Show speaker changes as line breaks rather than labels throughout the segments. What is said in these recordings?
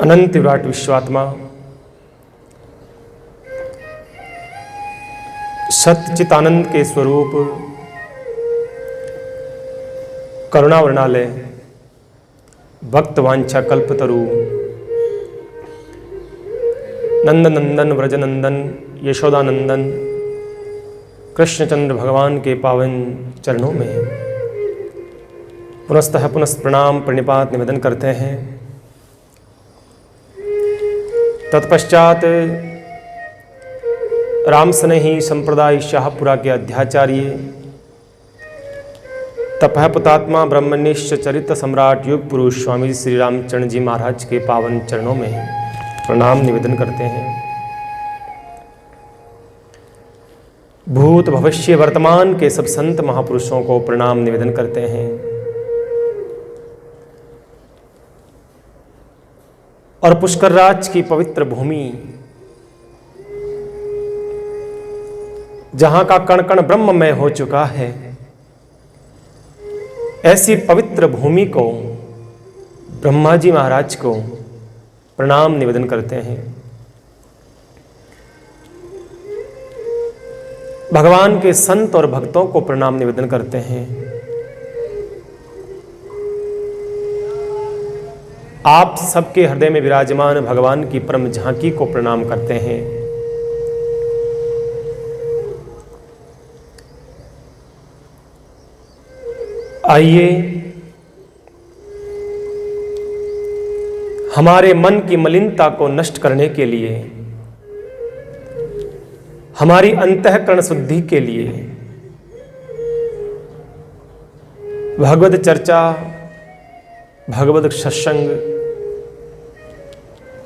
अनंत विराट विश्वात्मा सच्चितानंद के स्वरूप करुणा वर्णालय भक्त वांछा कल्पतरु नंदनंदन व्रजनंदन यशोदानंदन कृष्णचंद्र भगवान के पावन चरणों में पुनस्तः पुनः प्रणाम प्रणिपात निवेदन करते हैं। तत्पश्चात राम स्नेही संप्रदाय शाहपुरा के अध्याचार्य तपह पुतात्मा ब्रह्मनिष्ठ चरित्र सम्राट युग पुरुष स्वामी श्री रामचंद्र जी महाराज के पावन चरणों में प्रणाम निवेदन करते हैं। भूत भविष्य वर्तमान के सब संत महापुरुषों को प्रणाम निवेदन करते हैं और पुष्कर राज की पवित्र भूमि जहां का कण कण ब्रह्ममय हो चुका है, ऐसी पवित्र भूमि को ब्रह्मा जी महाराज को प्रणाम निवेदन करते हैं। भगवान के संत और भक्तों को प्रणाम निवेदन करते हैं। आप सबके हृदय में विराजमान भगवान की परम झांकी को प्रणाम करते हैं। आइए हमारे मन की मलिनता को नष्ट करने के लिए, हमारी अंतःकरण शुद्धि के लिए भगवत चर्चा, भगवत सत्संग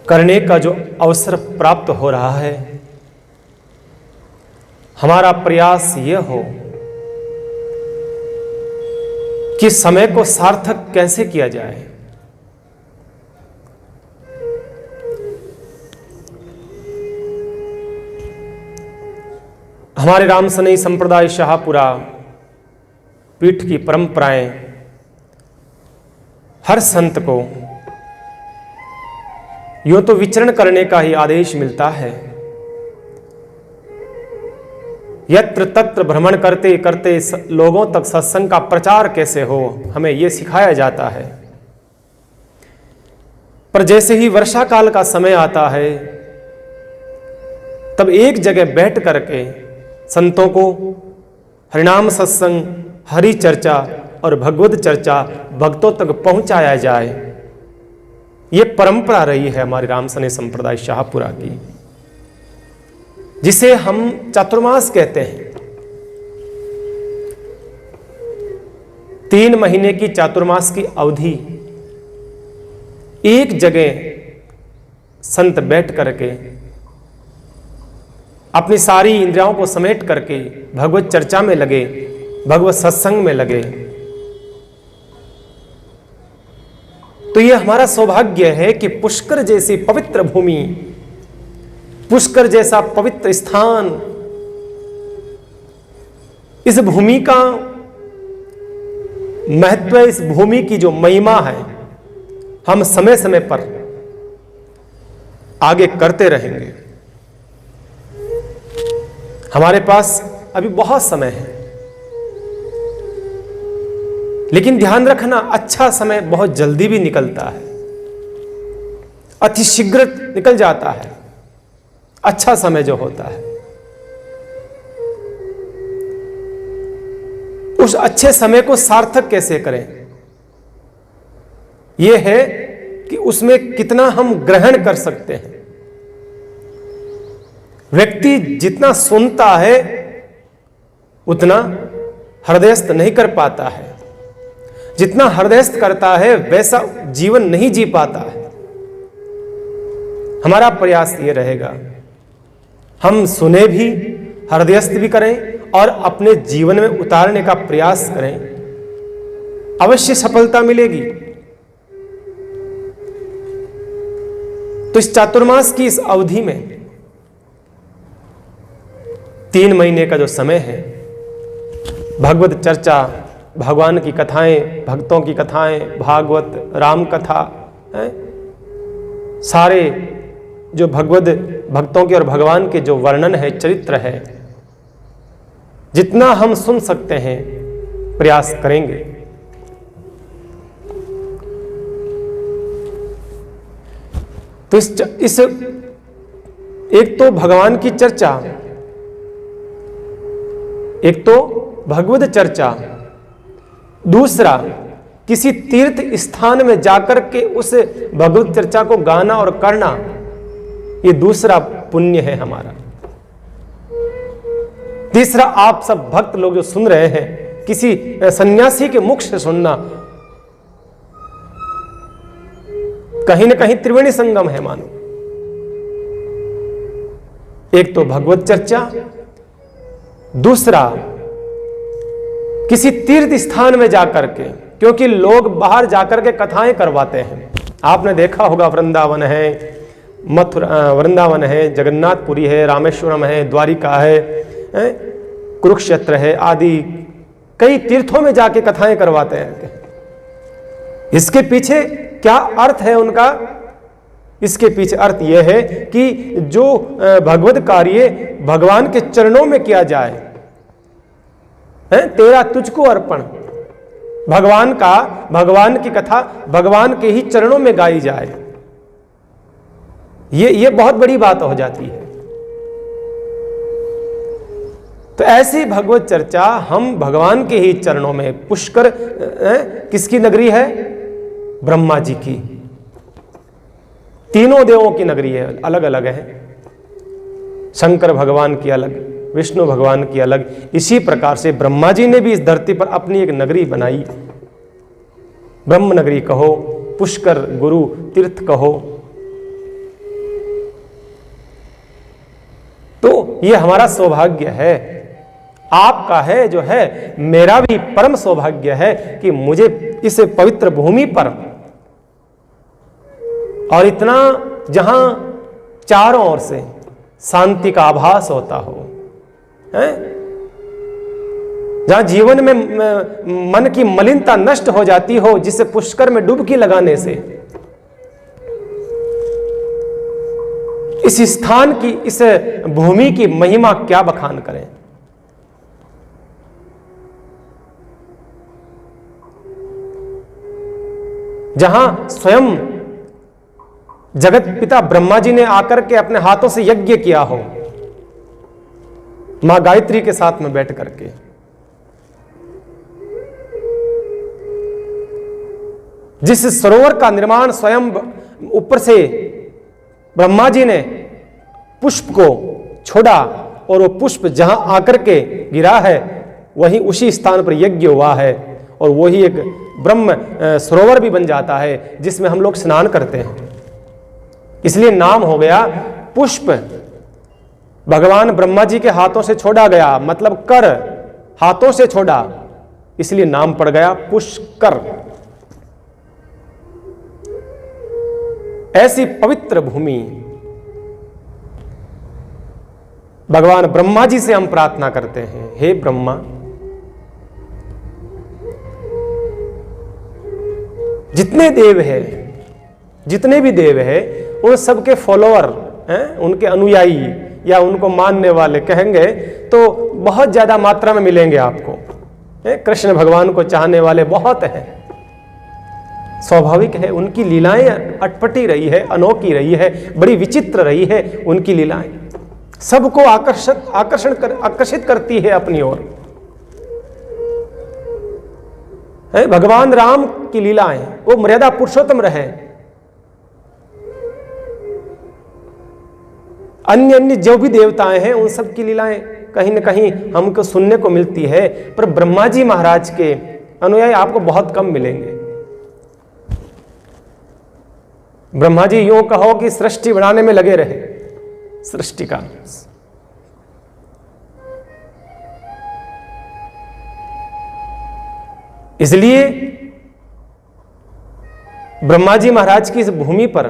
करने का जो अवसर प्राप्त हो रहा है, हमारा प्रयास यह हो कि समय को सार्थक कैसे किया जाए। हमारे राम स्नेही संप्रदाय शाहपुरा पीठ की परंपराएं हर संत को यूं तो विचरण करने का ही आदेश मिलता है, यत्र तत्र भ्रमण करते करते लोगों तक सत्संग का प्रचार कैसे हो, हमें यह सिखाया जाता है। पर जैसे ही वर्षा काल का समय आता है, तब एक जगह बैठ करके संतों को हरिनाम सत्संग, हरि चर्चा और भगवत चर्चा भक्तों तक पहुंचाया जाए, ये परंपरा रही है हमारे राम स्नेही संप्रदाय शाहपुरा की, जिसे हम चातुर्मास कहते हैं। 3 महीने की चातुर्मास की अवधि एक जगह संत बैठ करके अपनी सारी इंद्रियों को समेट करके भगवत चर्चा में लगे, भगवत सत्संग में लगे। तो यह हमारा सौभाग्य है कि पुष्कर जैसी पवित्र भूमि, पुष्कर जैसा पवित्र स्थान, इस भूमि का महत्व, इस भूमि की जो महिमा है, हम समय समय पर आगे करते रहेंगे। हमारे पास अभी बहुत समय है, लेकिन ध्यान रखना, अच्छा समय बहुत जल्दी भी निकलता है, अति शीघ्र निकल जाता है। अच्छा समय जो होता है, उस अच्छे समय को सार्थक कैसे करें, यह है कि उसमें कितना हम ग्रहण कर सकते हैं। व्यक्ति जितना सुनता है उतना हृदयस्थ नहीं कर पाता है, जितना हृदयस्थ करता है वैसा जीवन नहीं जी पाता है। हमारा प्रयास ये रहेगा, हम सुने भी, हृदयस्थ भी करें और अपने जीवन में उतारने का प्रयास करें, अवश्य सफलता मिलेगी। तो इस चातुर्मास की इस अवधि में 3 महीने का जो समय है, भगवत चर्चा, भगवान की कथाएं, भक्तों की कथाएं, भागवत, राम कथा है, सारे जो भगवद भक्तों के और भगवान के जो वर्णन है, चरित्र है, जितना हम सुन सकते हैं प्रयास करेंगे। तो इस एक तो भगवान की चर्चा, एक तो भगवद चर्चा, दूसरा किसी तीर्थ स्थान में जाकर के उस भगवत चर्चा को गाना और करना, ये दूसरा पुण्य है हमारा। तीसरा, आप सब भक्त लोग जो सुन रहे हैं, किसी सन्यासी के मुख से सुनना कहीं ना कहीं त्रिवेणी संगम है मानो। एक तो भगवत चर्चा, दूसरा किसी तीर्थ स्थान में जाकर के, क्योंकि लोग बाहर जाकर के कथाएं करवाते हैं। आपने देखा होगा, वृंदावन है, मथुरा वृंदावन है, जगन्नाथपुरी है, रामेश्वरम है, द्वारिका है, कुरुक्षेत्र है, आदि कई तीर्थों में जाके कथाएं करवाते हैं। इसके पीछे क्या अर्थ है उनका? इसके पीछे अर्थ यह है कि जो भगवत कार्य भगवान के चरणों में किया जाए, तेरा तुझको अर्पण, भगवान का, भगवान की कथा भगवान के ही चरणों में गाई जाए, ये बहुत बड़ी बात हो जाती है। तो ऐसी भगवत चर्चा हम भगवान के ही चरणों में, पुष्कर किसकी नगरी है? ब्रह्मा जी की। तीनों देवों की नगरी है, अलग अलग है। शंकर भगवान की अलग, विष्णु भगवान की अलग। इसी प्रकार से ब्रह्मा जी ने भी इस धरती पर अपनी एक नगरी बनाई। ब्रह्म नगरी कहो, पुष्कर गुरु तीर्थ कहो। तो ये हमारा सौभाग्य है, आपका है, जो है मेरा भी परम सौभाग्य है कि मुझे इस पवित्र भूमि पर, और इतना जहां चारों ओर से शांति का आभास होता हो, जहां जीवन में मन की मलिनता नष्ट हो जाती हो, जिसे पुष्कर में डुबकी लगाने से, इस स्थान की, इस भूमि की महिमा क्या बखान करें। जहां स्वयं जगत पिता ब्रह्मा जी ने आकर के अपने हाथों से यज्ञ किया हो, मां गायत्री के साथ में बैठ करके, जिस सरोवर का निर्माण स्वयं ऊपर से ब्रह्मा जी ने पुष्प को छोड़ा, और वो पुष्प जहां आकर के गिरा है, वहीं उसी स्थान पर यज्ञ हुआ है, और वही एक ब्रह्म सरोवर भी बन जाता है जिसमें हम लोग स्नान करते हैं। इसलिए नाम हो गया पुष्प। भगवान ब्रह्मा जी के हाथों से छोड़ा गया, मतलब कर, हाथों से छोड़ा, इसलिए नाम पड़ गया पुष्कर। ऐसी पवित्र भूमि भगवान ब्रह्मा जी से हम प्रार्थना करते हैं, हे ब्रह्मा, जितने देव है, जितने भी देव है, उन सबके फॉलोअर हैं, उनके अनुयायी या उनको मानने वाले कहेंगे तो बहुत ज्यादा मात्रा में मिलेंगे आपको। कृष्ण भगवान को चाहने वाले बहुत हैं। स्वाभाविक है, उनकी लीलाएं अटपटी रही है, अनोखी रही है, बड़ी विचित्र रही है उनकी लीलाएं, सबको आकर्षित करती है अपनी ओर। भगवान राम की लीलाएं, वो मर्यादा पुरुषोत्तम रहे, अन्य अन्य जो भी देवताएं हैं उन सब की लीलाएं कहीं न कहीं हमको सुनने को मिलती है, पर ब्रह्मा जी महाराज के अनुयायी आपको बहुत कम मिलेंगे। ब्रह्मा जी यूं कहो कि सृष्टि बनाने में लगे रहे, सृष्टि का। इसलिए ब्रह्मा जी महाराज की इस भूमि पर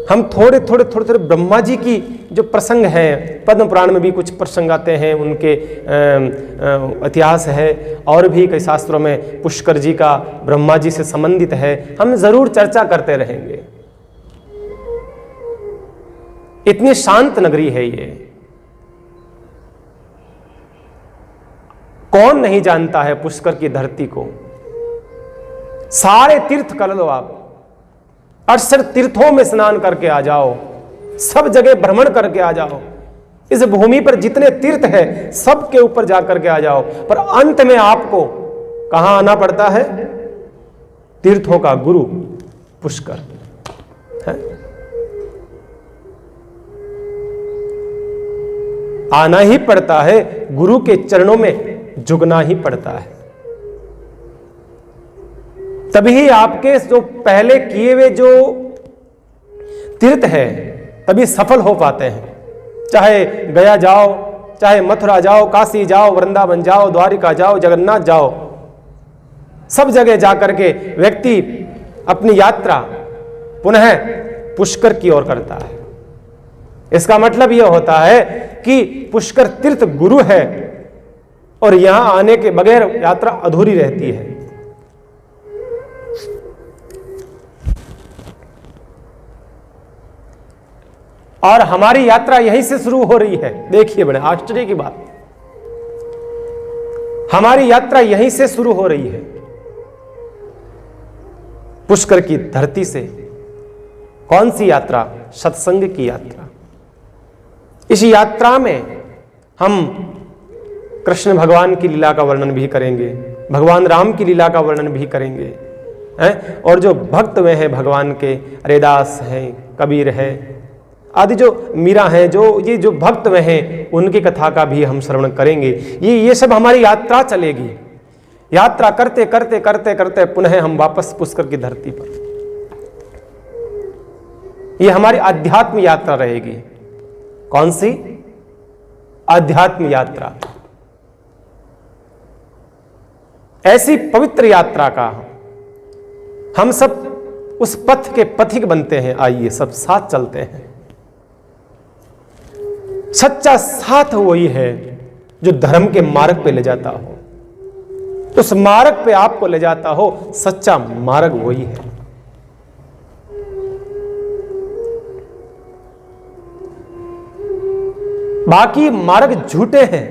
हम थोड़े थोड़े ब्रह्मा जी की जो प्रसंग हैं, पद्म पुराण में भी कुछ प्रसंग आते हैं, उनके इतिहास है, और भी कई शास्त्रों में पुष्कर जी का ब्रह्मा जी से संबंधित है, हम जरूर चर्चा करते रहेंगे। इतनी शांत नगरी है ये। कौन नहीं जानता है पुष्कर की धरती को। सारे तीर्थ कर लो आप, 68 तीर्थों में स्नान करके आ जाओ, सब जगह भ्रमण करके आ जाओ। इस भूमि पर जितने तीर्थ है सब के ऊपर जाकर के आ जाओ, पर अंत में आपको कहां आना पड़ता है? तीर्थों का गुरु पुष्कर है। आना ही पड़ता है, गुरु के चरणों में झुकना ही पड़ता है। तभी आपके जो पहले किए हुए जो तीर्थ है तभी सफल हो पाते हैं। चाहे गया जाओ, चाहे मथुरा जाओ, काशी जाओ, वृंदावन जाओ, द्वारिका जाओ, जगन्नाथ जाओ, सब जगह जाकर के व्यक्ति अपनी यात्रा पुनः पुष्कर की ओर करता है। इसका मतलब यह होता है कि पुष्कर तीर्थ गुरु है और यहां आने के बगैर यात्रा अधूरी रहती है। और हमारी यात्रा यहीं से शुरू हो रही है। देखिए बड़े आश्चर्य की बात, हमारी यात्रा यहीं से शुरू हो रही है, पुष्कर की धरती से। कौन सी यात्रा? सत्संग की यात्रा। इस यात्रा में हम कृष्ण भगवान की लीला का वर्णन भी करेंगे, भगवान राम की लीला का वर्णन भी करेंगे, हैं? और जो भक्त में हैं भगवान के, रैदास हैं, कबीर है आदि जो मीरा हैं, ये जो भक्त में हैं उनकी कथा का भी हम श्रवण करेंगे। ये सब हमारी यात्रा चलेगी। यात्रा करते करते करते करते पुनः हम वापस पुष्कर की धरती पर। ये हमारी अध्यात्म यात्रा रहेगी। कौन सी? अध्यात्म यात्रा। ऐसी पवित्र यात्रा का हम सब उस पथ के पथिक बनते हैं। आइए सब साथ चलते हैं। सच्चा साथ वही है जो धर्म के मार्ग पे ले जाता हो, उस मार्ग पे आपको ले जाता हो। सच्चा मार्ग वही है। बाकी मार्ग झूठे हैं,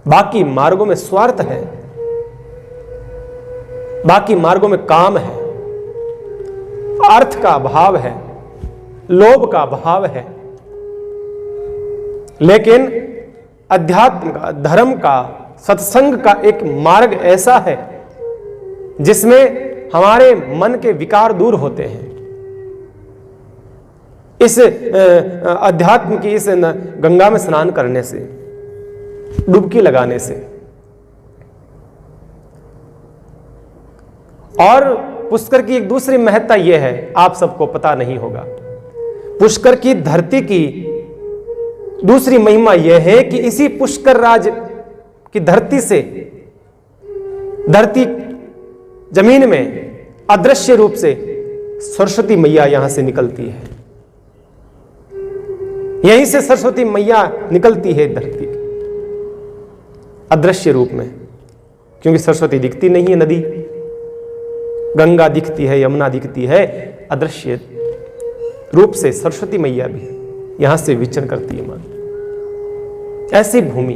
बाकी मार्गों में स्वार्थ है, बाकी मार्गों में काम है, अर्थ का अभाव है, लोभ का अभाव है। लेकिन अध्यात्म का, धर्म का, सत्संग का एक मार्ग ऐसा है जिसमें हमारे मन के विकार दूर होते हैं। इस अध्यात्म की इस गंगा में स्नान करने से, डुबकी लगाने से। और पुष्कर की एक दूसरी महत्ता यह है, आप सबको पता नहीं होगा। पुष्कर की धरती की दूसरी महिमा यह है कि इसी पुष्कर राज की धरती से, धरती जमीन में अदृश्य रूप से सरस्वती मैया यहां से निकलती है। यहीं से सरस्वती मैया निकलती है धरती की अदृश्य रूप में, क्योंकि सरस्वती दिखती नहीं है। नदी गंगा दिखती है, यमुना दिखती है, अदृश्य रूप से सरस्वती मैया भी यहां से विचरण करती है। मान ऐसी भूमि,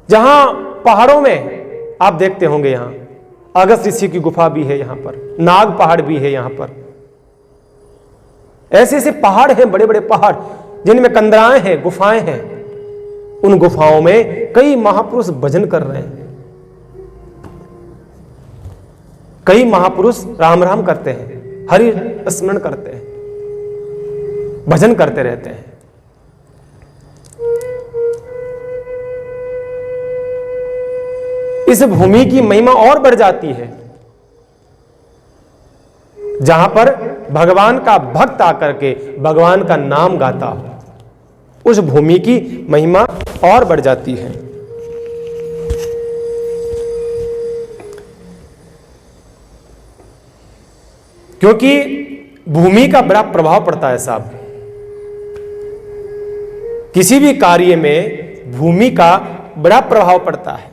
जहां पहाड़ों में आप देखते होंगे, यहां अगस्त ऋषि की गुफा भी है, यहां पर नाग पहाड़ भी है। यहां पर ऐसे ऐसे पहाड़ हैं, बड़े बड़े पहाड़ जिनमें कंदराएं हैं, गुफाएं हैं। उन गुफाओं में कई महापुरुष भजन कर रहे हैं, कई महापुरुष राम राम करते हैं, हरि स्मरण करते हैं, भजन करते रहते हैं। इस भूमि की महिमा और बढ़ जाती है जहां पर भगवान का भक्त आकर के भगवान का नाम गाता हो। उस भूमि की महिमा और बढ़ जाती है। क्योंकि भूमि का बड़ा प्रभाव पड़ता है साहब। किसी भी कार्य में भूमि का बड़ा प्रभाव पड़ता है।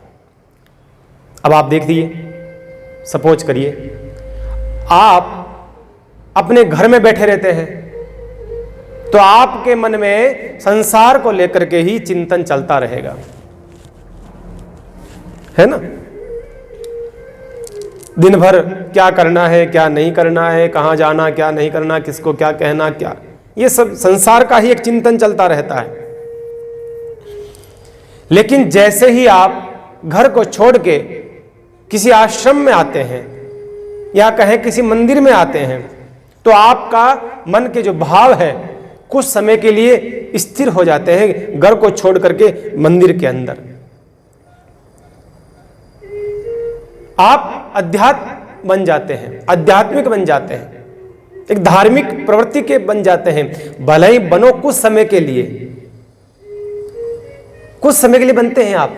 अब आप देख लीजिए, सपोज करिए आप अपने घर में बैठे रहते हैं तो आपके मन में संसार को लेकर के ही चिंतन चलता रहेगा, है ना। दिन भर क्या करना है, क्या नहीं करना है, कहां जाना, क्या नहीं करना, किसको क्या कहना, क्या, ये सब संसार का ही एक चिंतन चलता रहता है। लेकिन जैसे ही आप घर को छोड़ के किसी आश्रम में आते हैं या कहें किसी मंदिर में आते हैं तो आपका मन के जो भाव है कुछ समय के लिए स्थिर हो जाते हैं घर को छोड़ करके मंदिर के अंदर। आप अध्यात्म बन जाते हैं, आध्यात्मिक बन जाते हैं, एक धार्मिक प्रवृत्ति के बन जाते हैं। भले ही बनो कुछ समय के लिए, कुछ समय के लिए बनते हैं आप,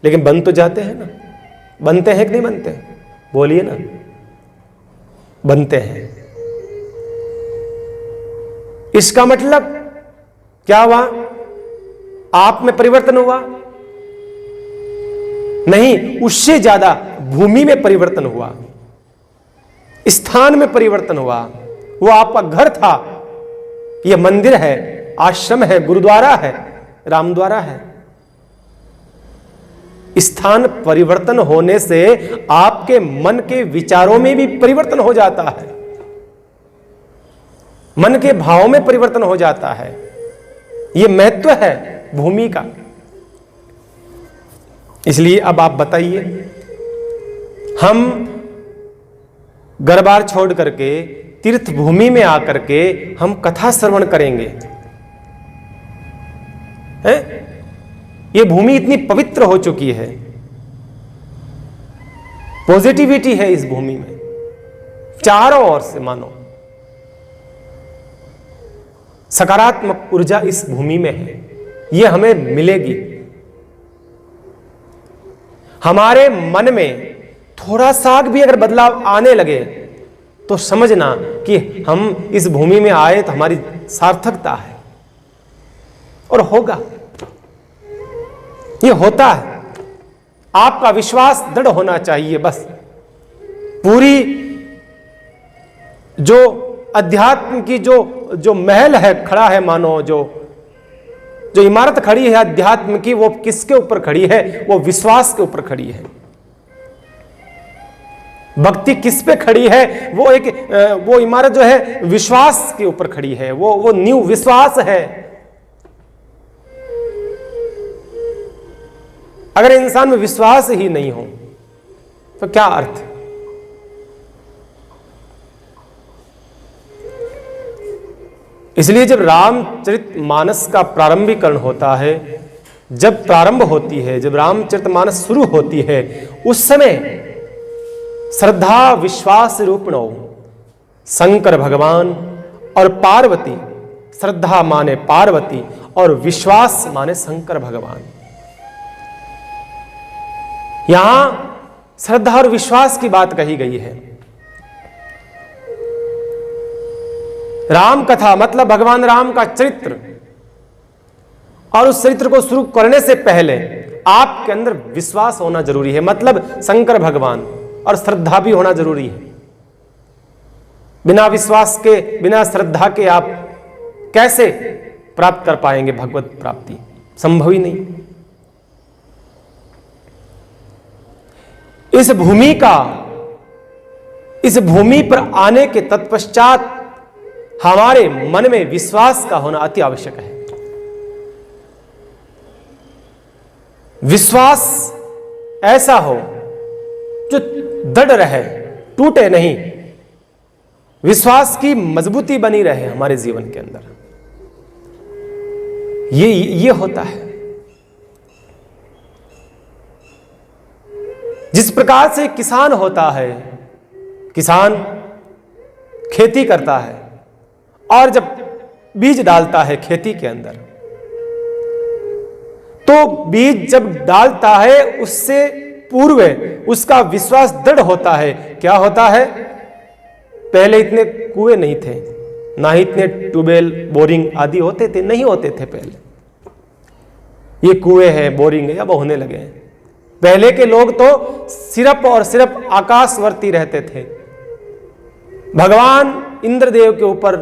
लेकिन बन तो जाते हैं ना। बनते हैं कि नहीं बनते? बोलिए ना। बनते हैं। इसका मतलब क्या हुआ? आप में परिवर्तन हुआ? नहीं, उससे ज्यादा भूमि में परिवर्तन हुआ, स्थान में परिवर्तन हुआ। वो आपका घर था, यह मंदिर है, आश्रम है, गुरुद्वारा है, रामद्वारा है। स्थान परिवर्तन होने से आपके मन के विचारों में भी परिवर्तन हो जाता है, मन के भावों में परिवर्तन हो जाता है। यह महत्व है भूमि का। इसलिए अब आप बताइए, हम घर बार छोड़ करके तीर्थ भूमि में आकर के हम कथा श्रवण करेंगे, हैं? ये भूमि इतनी पवित्र हो चुकी है, पॉजिटिविटी है इस भूमि में चारों ओर से, मानो सकारात्मक ऊर्जा इस भूमि में है, ये हमें मिलेगी। हमारे मन में थोड़ा सा भी अगर बदलाव आने लगे तो समझना कि हम इस भूमि में आए तो हमारी सार्थकता है, और होगा, ये होता है। आपका विश्वास दृढ़ होना चाहिए बस। पूरी जो अध्यात्म की जो महल है खड़ा है, मानो जो इमारत खड़ी है अध्यात्म की, वो किसके ऊपर खड़ी है? वो विश्वास के ऊपर खड़ी है। भक्ति किस पे खड़ी है? वो इमारत जो है विश्वास के ऊपर खड़ी है, वो नींव विश्वास है। अगर इंसान में विश्वास ही नहीं हो तो क्या अर्थ? इसलिए जब रामचरितमानस का प्रारंभीकरण होता है, जब प्रारंभ होती है, जब रामचरितमानस शुरू होती है, उस समय श्रद्धा विश्वास रूपणो शंकर भगवान और पार्वती, श्रद्धा माने पार्वती और विश्वास माने शंकर भगवान। यहां श्रद्धा और विश्वास की बात कही गई है। राम कथा मतलब भगवान राम का चरित्र, और उस चरित्र को शुरू करने से पहले आपके अंदर विश्वास होना जरूरी है, मतलब शंकर भगवान, और श्रद्धा भी होना जरूरी है। बिना विश्वास के, बिना श्रद्धा के आप कैसे प्राप्त कर पाएंगे भगवत प्राप्ति? संभव ही नहीं। इस भूमि पर आने के तत्पश्चात हमारे मन में विश्वास का होना अति आवश्यक है। विश्वास ऐसा हो जो दृढ़ रहे, टूटे नहीं, विश्वास की मजबूती बनी रहे हमारे जीवन के अंदर। ये होता है। जिस प्रकार से किसान होता है, किसान खेती करता है और जब बीज डालता है खेती के अंदर, तो बीज जब डालता है उससे पूर्व उसका विश्वास दृढ़ होता है। क्या होता है? पहले इतने कुएं नहीं थे, ना ही इतने ट्यूबवेल बोरिंग आदि होते थे, नहीं होते थे पहले। ये कुएं हैं, बोरिंग है, अब होने लगे हैं। पहले के लोग तो सिर्फ और सिर्फ आकाशवर्ती रहते थे, भगवान इंद्रदेव के ऊपर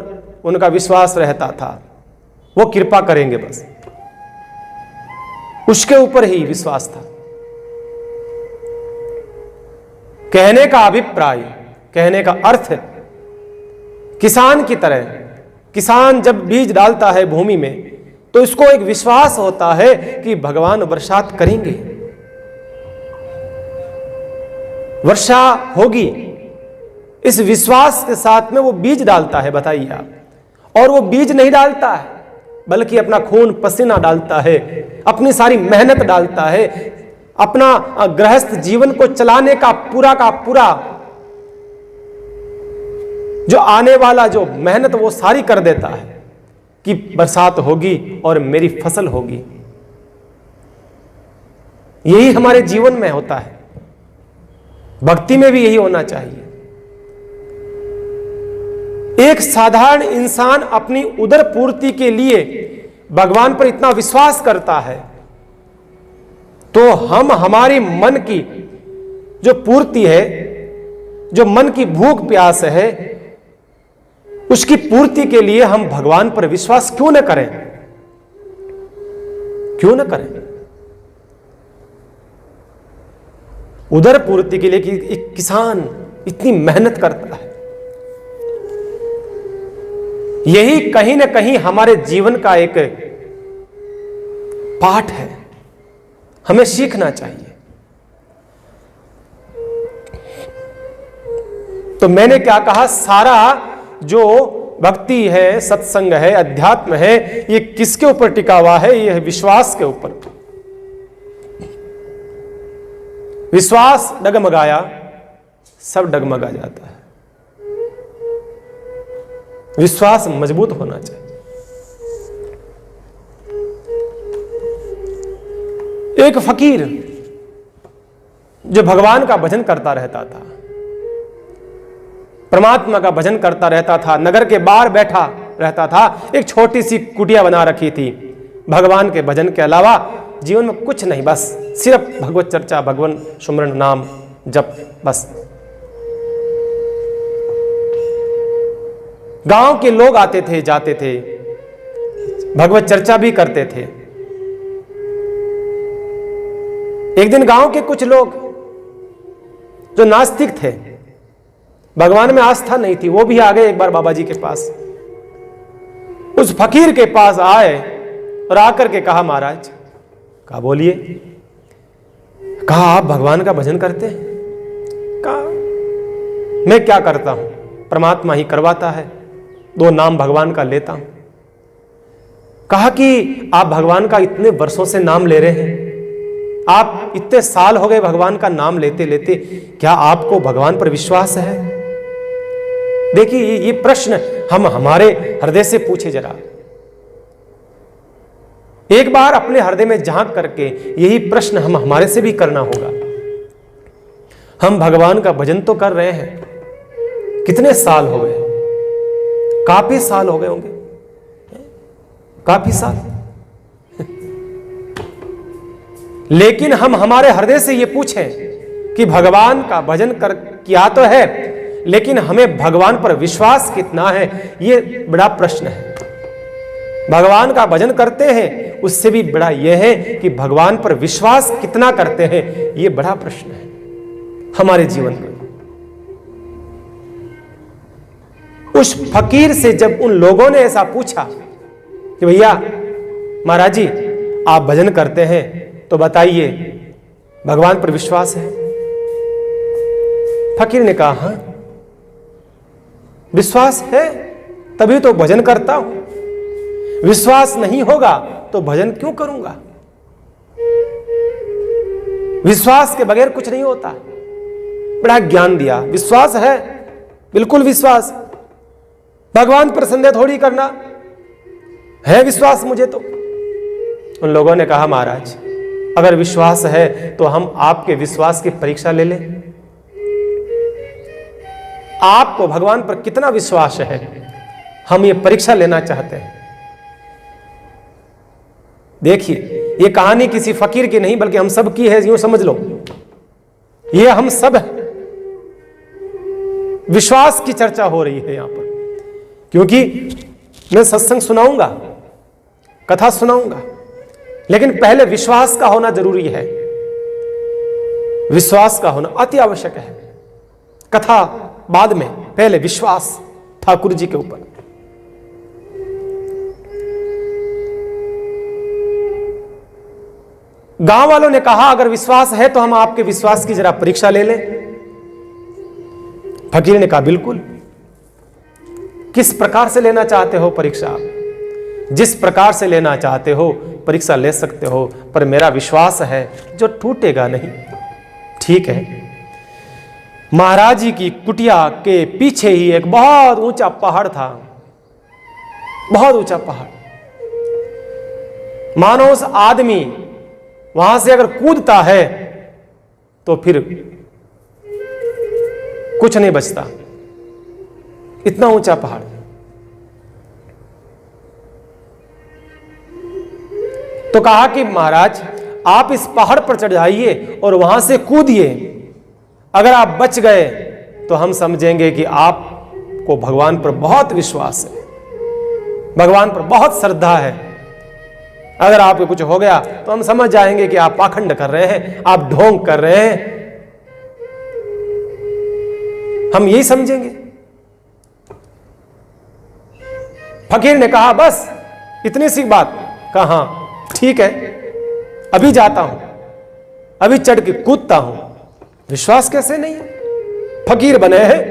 उनका विश्वास रहता था, वो कृपा करेंगे, बस उसके ऊपर ही विश्वास था। कहने का अभिप्राय, कहने का अर्थ, किसान की तरह, किसान जब बीज डालता है भूमि में तो इसको एक विश्वास होता है कि भगवान बरसात करेंगे, वर्षा होगी। इस विश्वास के साथ में वो बीज डालता है, बताइए आप। और वो बीज नहीं डालता है बल्कि अपना खून पसीना डालता है, अपनी सारी मेहनत डालता है, अपना गृहस्थ जीवन को चलाने का पूरा जो आने वाला जो मेहनत वो सारी कर देता है कि बरसात होगी और मेरी फसल होगी। यही हमारे जीवन में होता है, भक्ति में भी यही होना चाहिए। एक साधारण इंसान अपनी उदर पूर्ति के लिए भगवान पर इतना विश्वास करता है, तो हम हमारी मन की जो पूर्ति है, जो मन की भूख प्यास है, उसकी पूर्ति के लिए हम भगवान पर विश्वास क्यों न करें, क्यों न करें। उदर पूर्ति के लिए कि एक किसान इतनी मेहनत करता है, यही कहीं ना कहीं हमारे जीवन का एक पाठ है, हमें सीखना चाहिए। तो मैंने क्या कहा, सारा जो भक्ति है, सत्संग है, अध्यात्म है, ये किसके ऊपर टिका हुआ है? ये विश्वास के ऊपर। विश्वास डगमगाया, सब डगमगा जाता है। विश्वास मजबूत होना चाहिए। एक फकीर जो भगवान का भजन करता रहता था, परमात्मा का भजन करता रहता था, नगर के बाहर बैठा रहता था, एक छोटी सी कुटिया बना रखी थी। भगवान के भजन के अलावा जीवन में कुछ नहीं, बस सिर्फ भगवत चर्चा, भगवान सुमरन, नाम जप, बस। गांव के लोग आते थे, जाते थे, भगवत चर्चा भी करते थे। एक दिन गांव के कुछ लोग जो नास्तिक थे, भगवान में आस्था नहीं थी, वो भी आ गए एक बार बाबा जी के पास। उस फकीर के पास आए और आकर के कहा, महाराज, कहा बोलिए। कहा आप भगवान का भजन करते हैं? कहा मैं क्या करता हूं, परमात्मा ही करवाता है, 2 नाम भगवान का लेता हूं। कहा कि आप भगवान का इतने वर्षों से नाम ले रहे हैं, आप इतने साल हो गए भगवान का नाम लेते लेते, क्या आपको भगवान पर विश्वास है? देखिए ये प्रश्न हम हमारे हृदय से पूछे जरा। एक बार अपने हृदय में झांक करके यही प्रश्न हम हमारे से भी करना होगा। हम भगवान का भजन तो कर रहे हैं, कितने साल हो गए? काफी साल हो गए होंगे, काफी साल। लेकिन हम हमारे हृदय से ये पूछें कि भगवान का भजन कर किया तो है, लेकिन हमें भगवान पर विश्वास कितना है, ये बड़ा प्रश्न है। भगवान का भजन करते हैं, उससे भी बड़ा यह है कि भगवान पर विश्वास कितना करते हैं, ये बड़ा प्रश्न है हमारे जीवन में। उस फकीर से जब उन लोगों ने ऐसा पूछा कि भैया महाराज जी आप भजन करते हैं तो बताइए भगवान पर विश्वास है? फकीर ने कहा हां विश्वास है, तभी तो भजन करता हूं। विश्वास नहीं होगा तो भजन क्यों करूंगा? विश्वास के बगैर कुछ नहीं होता। बड़ा ज्ञान दिया। विश्वास है, बिल्कुल विश्वास, भगवान पर संदेह थोड़ी करना है, विश्वास मुझे तो। उन लोगों ने कहा महाराज अगर विश्वास है तो हम आपके विश्वास की परीक्षा ले लें। आपको भगवान पर कितना विश्वास है, हम ये परीक्षा लेना चाहते हैं। देखिए ये कहानी किसी फकीर की नहीं बल्कि हम सब की है, यूं समझ लो। ये हम सब विश्वास की चर्चा हो रही है यहां पर, क्योंकि मैं सत्संग सुनाऊंगा, कथा सुनाऊंगा, लेकिन पहले विश्वास का होना जरूरी है। विश्वास का होना अति आवश्यक है। कथा बाद में, पहले विश्वास ठाकुर जी के ऊपर। गांव वालों ने कहा अगर विश्वास है तो हम आपके विश्वास की जरा परीक्षा ले लें। फकीर ने कहा बिल्कुल। किस प्रकार से लेना चाहते हो परीक्षा? जिस प्रकार से लेना चाहते हो परीक्षा ले सकते हो, पर मेरा विश्वास है जो टूटेगा नहीं। ठीक है। महाराज जी की कुटिया के पीछे ही एक बहुत ऊंचा पहाड़ था, बहुत ऊंचा पहाड़। मानो उस आदमी वहां से अगर कूदता है तो फिर कुछ नहीं बचता, इतना ऊंचा पहाड़। तो कहा कि महाराज आप इस पहाड़ पर चढ़ जाइए और वहां से कूदिए। अगर आप बच गए तो हम समझेंगे कि आपको भगवान पर बहुत विश्वास है, भगवान पर बहुत श्रद्धा है। अगर आपको कुछ हो गया तो हम समझ जाएंगे कि आप पाखंड कर रहे हैं, आप ढोंग कर रहे हैं, हम यही समझेंगे। फकीर ने कहा बस इतनी सी बात। कहा ठीक है, अभी जाता हूं, अभी चढ़ के कूदता हूं। विश्वास कैसे नहीं है? फकीर बने हैं,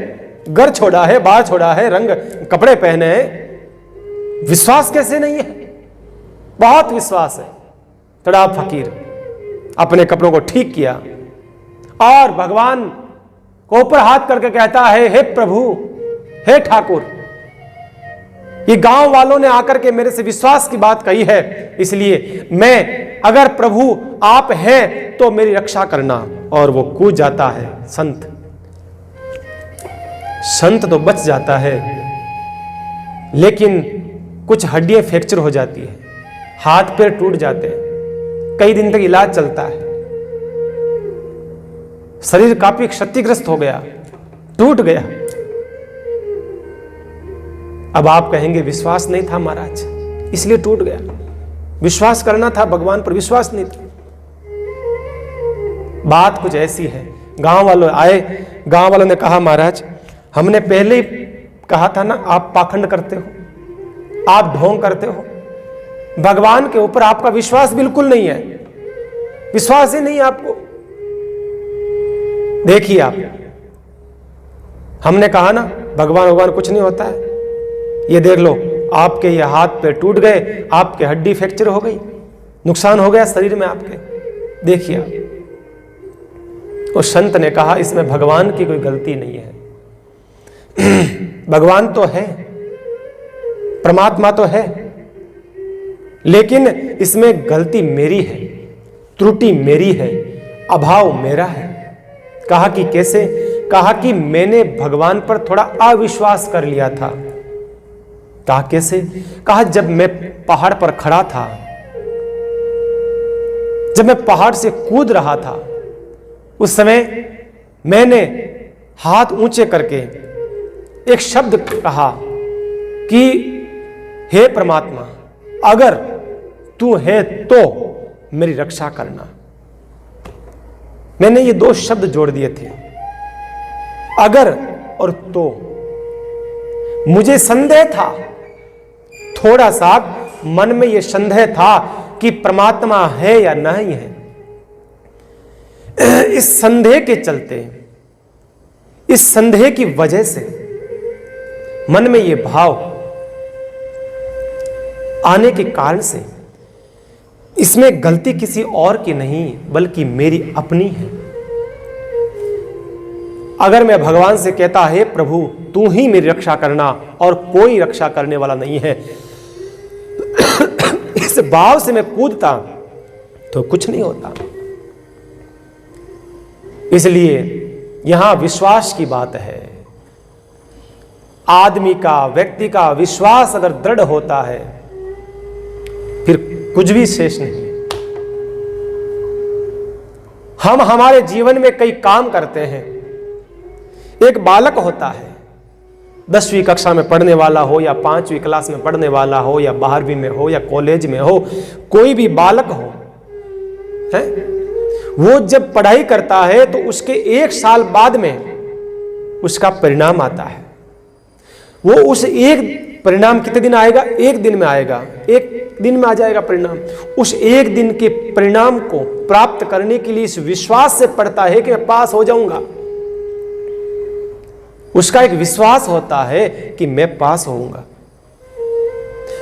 घर छोड़ा है, बाहर छोड़ा है, रंग कपड़े पहने हैं, विश्वास कैसे नहीं है? बहुत विश्वास है। चढ़ा फकीर, अपने कपड़ों को ठीक किया और भगवान को ऊपर हाथ करके कहता है, हे प्रभु, हे ठाकुर, ये गांव वालों ने आकर के मेरे से विश्वास की बात कही है, इसलिए मैं, अगर प्रभु आप हैं तो मेरी रक्षा करना। और वो कूद जाता है। संत तो बच जाता है, लेकिन कुछ हड्डियां फ्रैक्चर हो जाती है, हाथ पैर टूट जाते हैं, कई दिन तक इलाज चलता है, शरीर काफी क्षतिग्रस्त हो गया, टूट गया। अब आप कहेंगे विश्वास नहीं था महाराज, इसलिए टूट गया। विश्वास करना था, भगवान पर विश्वास नहीं था। बात कुछ ऐसी है। गांव वालों आए, गांव वालों ने कहा महाराज हमने पहले ही कहा था ना, आप पाखंड करते हो, आप ढोंग करते हो, भगवान के ऊपर आपका विश्वास बिल्कुल नहीं है, विश्वास ही नहीं है आपको। देखिए आप, हमने कहा ना भगवान कुछ नहीं होता है। ये देख लो, आपके ये हाथ पे टूट गए, आपके हड्डी फ्रैक्चर हो गई, नुकसान हो गया शरीर में आपके। देखिए आप। उस संत ने कहा इसमें भगवान की कोई गलती नहीं है। भगवान तो है, परमात्मा तो है, लेकिन इसमें गलती मेरी है, त्रुटि मेरी है, अभाव मेरा है। कहा कि कैसे? कहा कि मैंने भगवान पर थोड़ा अविश्वास कर लिया था। कहा कैसे? कहा जब मैं पहाड़ पर खड़ा था, जब मैं पहाड़ से कूद रहा था, उस समय मैंने हाथ ऊंचे करके एक शब्द कहा कि हे परमात्मा, अगर तू है तो मेरी रक्षा करना। मैंने ये दो शब्द जोड़ दिए थे, अगर और तो। मुझे संदेह था, थोड़ा सा मन में यह संदेह था कि परमात्मा है या नहीं है। इस संदेह के चलते, इस संदेह की वजह से मन में यह भाव आने के कारण से इसमें गलती किसी और की नहीं बल्कि मेरी अपनी है। अगर मैं भगवान से कहता है प्रभु तू ही मेरी रक्षा करना और कोई रक्षा करने वाला नहीं है, इस भाव से मैं कूदता तो कुछ नहीं होता। इसलिए यहां विश्वास की बात है। आदमी का, व्यक्ति का विश्वास अगर दृढ़ होता है फिर कुछ भी शेष नहीं। हम हमारे जीवन में कई काम करते हैं। एक बालक होता है, 10वीं कक्षा में पढ़ने वाला हो या 5वीं क्लास में पढ़ने वाला हो या 12वीं में हो या कॉलेज में हो, कोई भी बालक हो, है, वो जब पढ़ाई करता है तो उसके 1 साल बाद में उसका परिणाम आता है। वो उस एक परिणाम कितने दिन आएगा? 1 दिन में आएगा, 1 दिन में आ जाएगा परिणाम। उस 1 दिन के परिणाम को प्राप्त करने के लिए इस विश्वास से पढ़ता है कि मैं पास हो जाऊंगा। उसका एक विश्वास होता है कि मैं पास होऊंगा।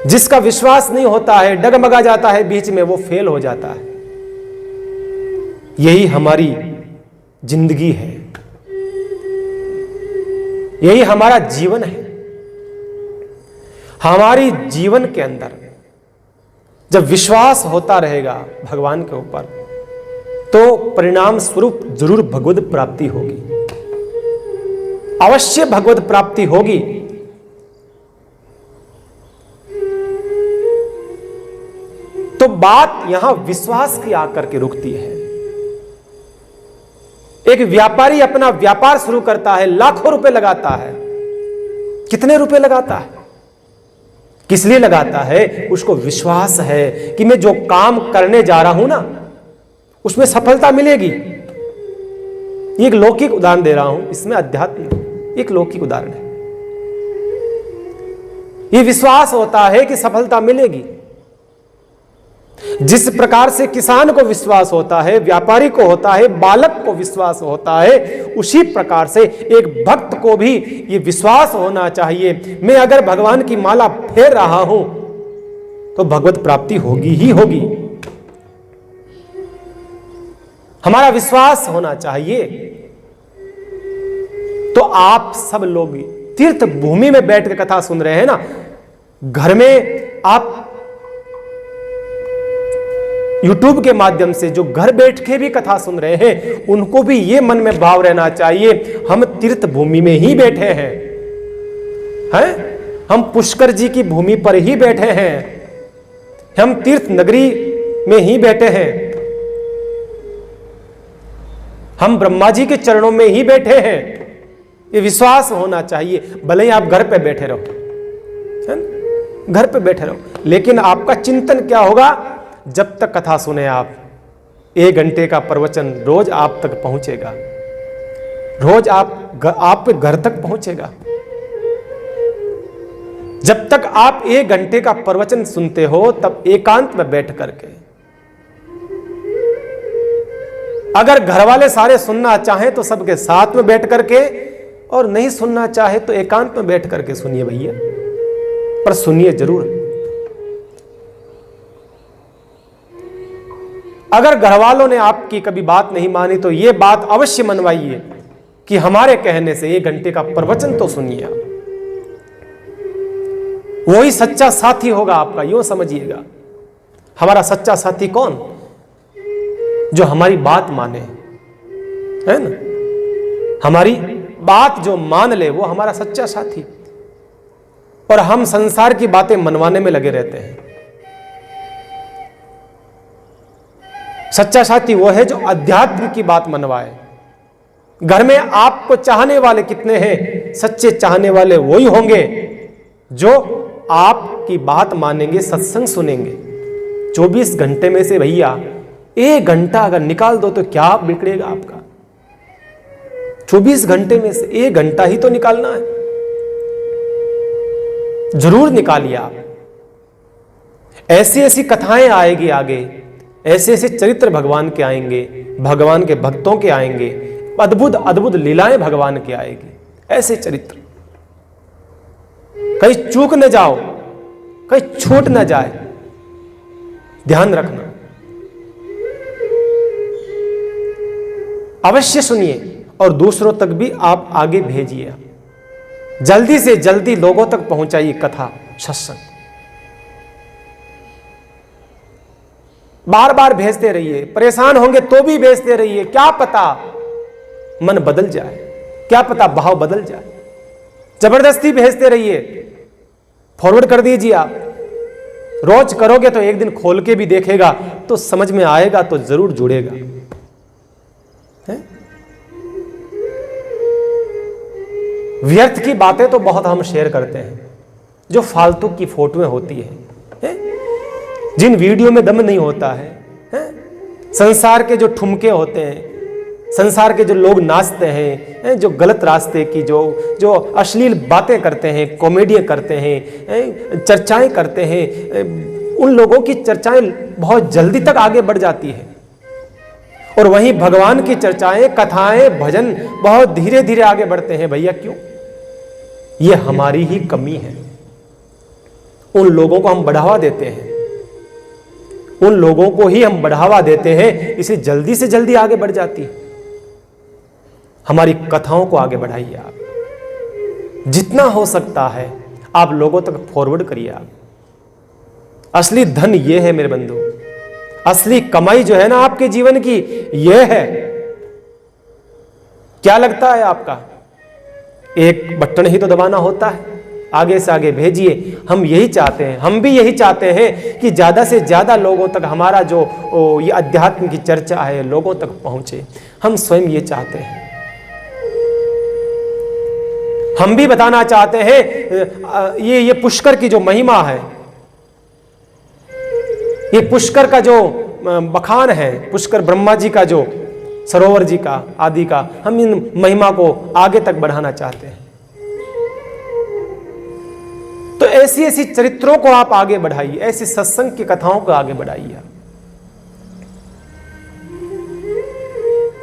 जिसका विश्वास नहीं होता है, डगमगा जाता है बीच में, वो फेल हो जाता है। यही हमारी जिंदगी है, यही हमारा जीवन है। हमारी जीवन के अंदर जब विश्वास होता रहेगा भगवान के ऊपर, तो परिणाम स्वरूप जरूर भगवत प्राप्ति होगी, अवश्य भगवत प्राप्ति होगी। तो बात यहां विश्वास की आकर के रुकती है। एक व्यापारी अपना व्यापार शुरू करता है, लाखों रुपए लगाता है। कितने रुपए लगाता है? किस लिए लगाता है? उसको विश्वास है कि मैं जो काम करने जा रहा हूं ना, उसमें सफलता मिलेगी। एक लौकिक उदाहरण दे रहा हूं, इसमें अध्यात्म एक लौकिक उदाहरण है। यह विश्वास होता है कि सफलता मिलेगी। जिस प्रकार से किसान को विश्वास होता है, व्यापारी को होता है, बालक को विश्वास होता है, उसी प्रकार से एक भक्त को भी यह विश्वास होना चाहिए, मैं अगर भगवान की माला फेर रहा हूं तो भगवत प्राप्ति होगी ही होगी। हमारा विश्वास होना चाहिए। तो आप सब लोग तीर्थ भूमि में बैठ के कथा सुन रहे हैं ना, घर में आप YouTube के माध्यम से जो घर बैठ के भी कथा सुन रहे हैं, उनको भी ये मन में भाव रहना चाहिए, हम तीर्थ भूमि में ही बैठे हैं, हम पुष्कर जी की भूमि पर ही बैठे हैं, हम तीर्थ नगरी में ही बैठे हैं, हम ब्रह्मा जी के चरणों में ही बैठे हैं। ये विश्वास होना चाहिए। भले ही आप घर पे बैठे रहो, घर पे बैठे रहो, लेकिन आपका चिंतन क्या होगा? जब तक कथा सुने आप, 1 घंटे का प्रवचन रोज आप तक पहुंचेगा, रोज आप घर तक पहुंचेगा। जब तक आप 1 घंटे का प्रवचन सुनते हो, तब एकांत में बैठ करके, अगर घर वाले सारे सुनना चाहें तो सबके साथ में बैठ करके, और नहीं सुनना चाहे तो एकांत में बैठ करके सुनिए भैया, पर सुनिए जरूर। अगर घर वालों ने आपकी कभी बात नहीं मानी तो यह बात अवश्य मनवाइए कि हमारे कहने से 1 घंटे का प्रवचन तो सुनिए। वही सच्चा साथी होगा आपका, यूं समझिएगा। हमारा सच्चा साथी कौन? जो हमारी बात माने, है ना, हमारी बात जो मान ले, वो हमारा सच्चा साथी। और हम संसार की बातें मनवाने में लगे रहते हैं। सच्चा साथी वो है जो अध्यात्म की बात मनवाए। घर में आपको चाहने वाले कितने हैं? सच्चे चाहने वाले वही होंगे जो आपकी बात मानेंगे, सत्संग सुनेंगे। 24 घंटे में से भैया 1 घंटा अगर निकाल दो तो क्या बिगड़ेगा आपका? 24 घंटे में से 1 घंटा ही तो निकालना है, जरूर निकालिए आप। ऐसी ऐसी कथाएं आएगी आगे, ऐसे ऐसे चरित्र भगवान के आएंगे, भगवान के भक्तों के आएंगे, अद्भुत अद्भुत लीलाएं भगवान की आएगी। ऐसे चरित्र कहीं चूक न जाओ, कहीं छूट न जाए, ध्यान रखना। अवश्य सुनिए और दूसरों तक भी आप आगे भेजिए। जल्दी से जल्दी लोगों तक पहुंचाइए कथा, सत्संग। बार बार भेजते रहिए, परेशान होंगे तो भी भेजते रहिए। क्या पता मन बदल जाए, क्या पता भाव बदल जाए। जबरदस्ती भेजते रहिए, फॉरवर्ड कर दीजिए। आप रोज करोगे तो एक दिन खोल के भी देखेगा तो समझ में आएगा, तो जरूर जुड़ेगा। है? व्यर्थ की बातें तो बहुत हम शेयर करते हैं, जो फालतू की फोटोएं होती हैं, जिन वीडियो में दम नहीं होता है, संसार के जो ठुमके होते हैं, संसार के जो लोग नाचते हैं, जो गलत रास्ते की जो अश्लील बातें करते हैं, कॉमेडियाँ करते हैं, चर्चाएं करते हैं, उन लोगों की चर्चाएं बहुत जल्दी तक आगे बढ़ जाती है। और वहीं भगवान की चर्चाएं, कथाएं, भजन बहुत धीरे धीरे आगे बढ़ते हैं। भैया क्यों? ये हमारी ही कमी है। उन लोगों को हम बढ़ावा देते हैं, उन लोगों को ही हम बढ़ावा देते हैं, इसे जल्दी से जल्दी आगे बढ़ जाती है। हमारी कथाओं को आगे बढ़ाइए आप, जितना हो सकता है आप लोगों तक फॉरवर्ड करिए आप। असली धन ये है मेरे बंधु, असली कमाई जो है ना आपके जीवन की, ये है। क्या लगता है आपका? एक बटन ही तो दबाना होता है, आगे से आगे भेजिए। हम यही चाहते हैं, हम भी यही चाहते हैं कि ज्यादा से ज्यादा लोगों तक हमारा जो ये अध्यात्म की चर्चा है लोगों तक पहुंचे। हम स्वयं ये चाहते हैं, हम भी बताना चाहते हैं ये पुष्कर की जो महिमा है, ये पुष्कर का जो बखान है, पुष्कर ब्रह्मा जी का जो सरोवर जी का आदि का, हम इन महिमा को आगे तक बढ़ाना चाहते हैं। तो ऐसी ऐसी चरित्रों को आप आगे बढ़ाइए, ऐसी सत्संग की कथाओं को आगे बढ़ाइए।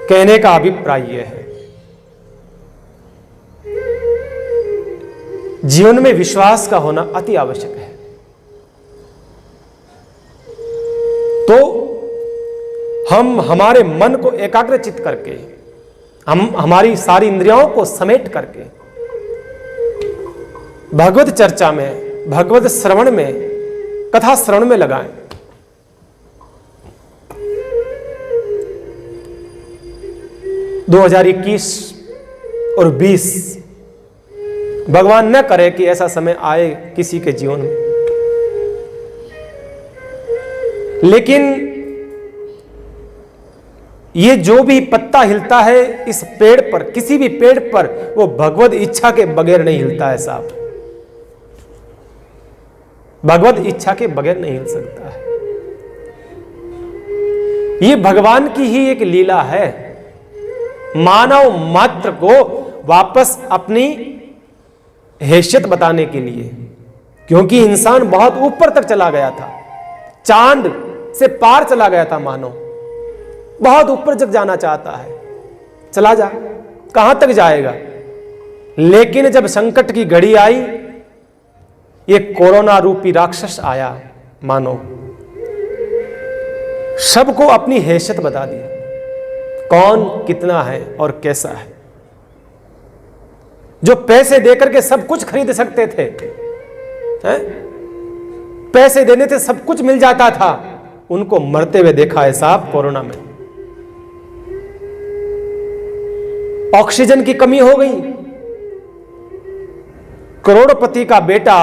कहने का अभिप्राय यह है, जीवन में विश्वास का होना अति आवश्यक है। तो हम हमारे मन को एकाग्रचित करके, हम हमारी सारी इंद्रियों को समेट करके भगवत चर्चा में, भगवत श्रवण में, कथा श्रवण में लगाएं। दो 2021 और 20 भगवान न करे कि ऐसा समय आए किसी के जीवन में, लेकिन ये जो भी पत्ता हिलता है इस पेड़ पर, किसी भी पेड़ पर, वो भगवत इच्छा के बगैर नहीं हिलता है साहब। भगवत इच्छा के बगैर नहीं हिल सकता है। ये भगवान की ही एक लीला है, मानव मात्र को वापस अपनी हैसियत बताने के लिए, क्योंकि इंसान बहुत ऊपर तक चला गया था, चांद से पार चला गया था मानो, बहुत ऊपर तक जाना चाहता है, चला जा, कहां तक जाएगा। लेकिन जब संकट की घड़ी आई, ये कोरोना रूपी राक्षस आया, मानो सबको अपनी हैसियत बता दी, कौन कितना है और कैसा है। जो पैसे देकर के सब कुछ खरीद सकते थे, पैसे देने से सब कुछ मिल जाता था, उनको मरते हुए देखा है साहब कोरोना में। ऑक्सीजन की कमी हो गई, करोड़पति का बेटा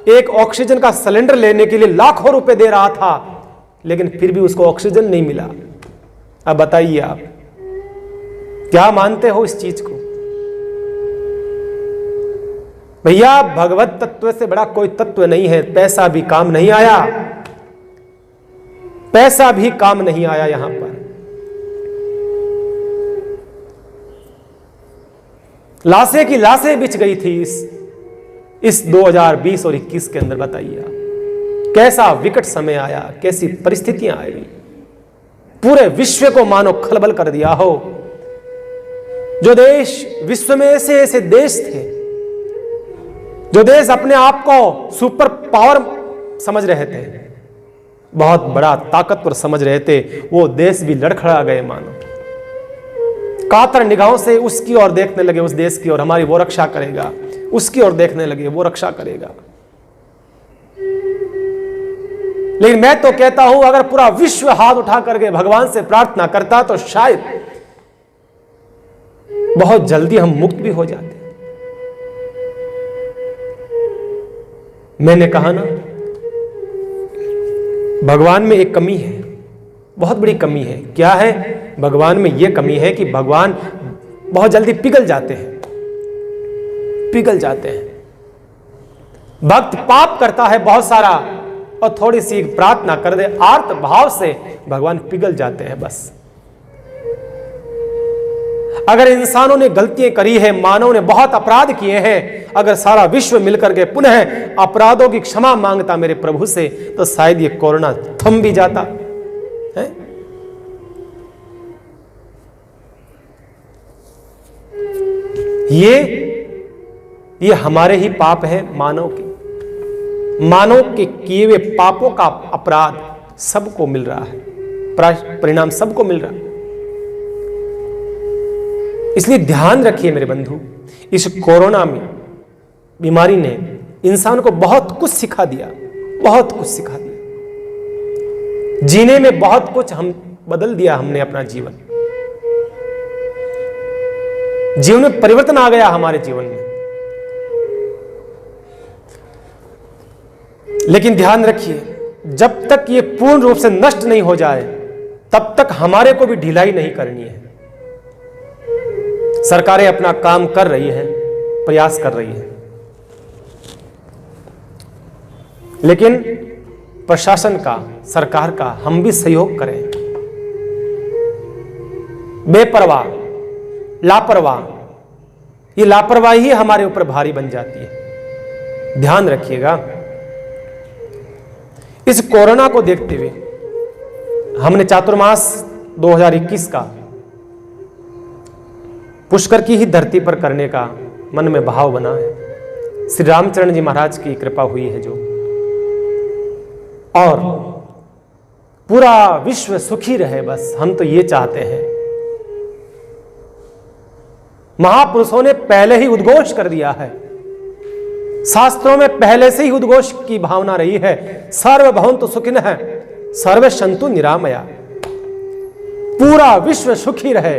एक ऑक्सीजन का सिलेंडर लेने के लिए लाखों रुपए दे रहा था, लेकिन फिर भी उसको ऑक्सीजन नहीं मिला। अब बताइए आप क्या मानते हो इस चीज को? भैया भगवत तत्व से बड़ा कोई तत्व नहीं है। पैसा भी काम नहीं आया, पैसा भी काम नहीं आया यहां पर। लाशें की लाशें बिछ गई थी इस 2020 और 21 के अंदर। बताइए आप कैसा विकट समय आया, कैसी परिस्थितियां आई, पूरे विश्व को मानो खलबल कर दिया हो। जो देश, विश्व में ऐसे ऐसे देश थे, जो देश अपने आप को सुपर पावर समझ रहे थे, बहुत बड़ा ताकतवर समझ रहे थे, वो देश भी लड़खड़ा गए मानो। कातर निगाहों से उसकी ओर देखने लगे, उस देश की ओर, हमारी वो रक्षा करेगा, उसकी ओर देखने लगे, वो रक्षा करेगा। लेकिन मैं तो कहता हूं, अगर पूरा विश्व हाथ उठा करके भगवान से प्रार्थना करता तो शायद बहुत जल्दी हम मुक्त भी हो जाते। मैंने कहा ना, भगवान में एक कमी है, बहुत बड़ी कमी है। क्या है? भगवान में यह कमी है कि भगवान बहुत जल्दी पिघल जाते हैं। पिघल जाते हैं। भक्त पाप करता है बहुत सारा और थोड़ी सी प्रार्थना कर दे आर्त भाव से, भगवान पिघल जाते हैं बस। अगर इंसानों ने गलतियां करी है, मानव ने बहुत अपराध किए हैं, अगर सारा विश्व मिलकर के पुनः अपराधों की क्षमा मांगता मेरे प्रभु से, तो शायद ये कोरोना थम भी जाता है। ये हमारे ही पाप है, मानव के किए हुए पापों का अपराध सबको मिल रहा है, परिणाम सबको मिल रहा है। इसलिए ध्यान रखिए मेरे बंधु, इस कोरोना में बीमारी ने इंसान को बहुत कुछ सिखा दिया, बहुत कुछ सिखा दिया। जीने में बहुत कुछ हम बदल दिया, हमने अपना जीवन में परिवर्तन आ गया हमारे जीवन में। लेकिन ध्यान रखिए, जब तक ये पूर्ण रूप से नष्ट नहीं हो जाए तब तक हमारे को भी ढिलाई नहीं करनी है। सरकारें अपना काम कर रही हैं, प्रयास कर रही हैं, लेकिन प्रशासन का, सरकार का हम भी सहयोग करें। बेपरवाह, लापरवाह, ये लापरवाही ही हमारे ऊपर भारी बन जाती है। ध्यान रखिएगा, इस कोरोना को देखते हुए हमने चातुर्मास 2021 का पुष्कर की ही धरती पर करने का मन में भाव बना है। श्री रामचरण जी महाराज की कृपा हुई है जो, और पूरा विश्व सुखी रहे, बस हम तो ये चाहते हैं। महापुरुषों ने पहले ही उद्घोष कर दिया है, शास्त्रों में पहले से ही उद्घोष की भावना रही है, सर्वभवन्तु सुखिनः सर्वे सन्तु निरामया, पूरा विश्व सुखी रहे।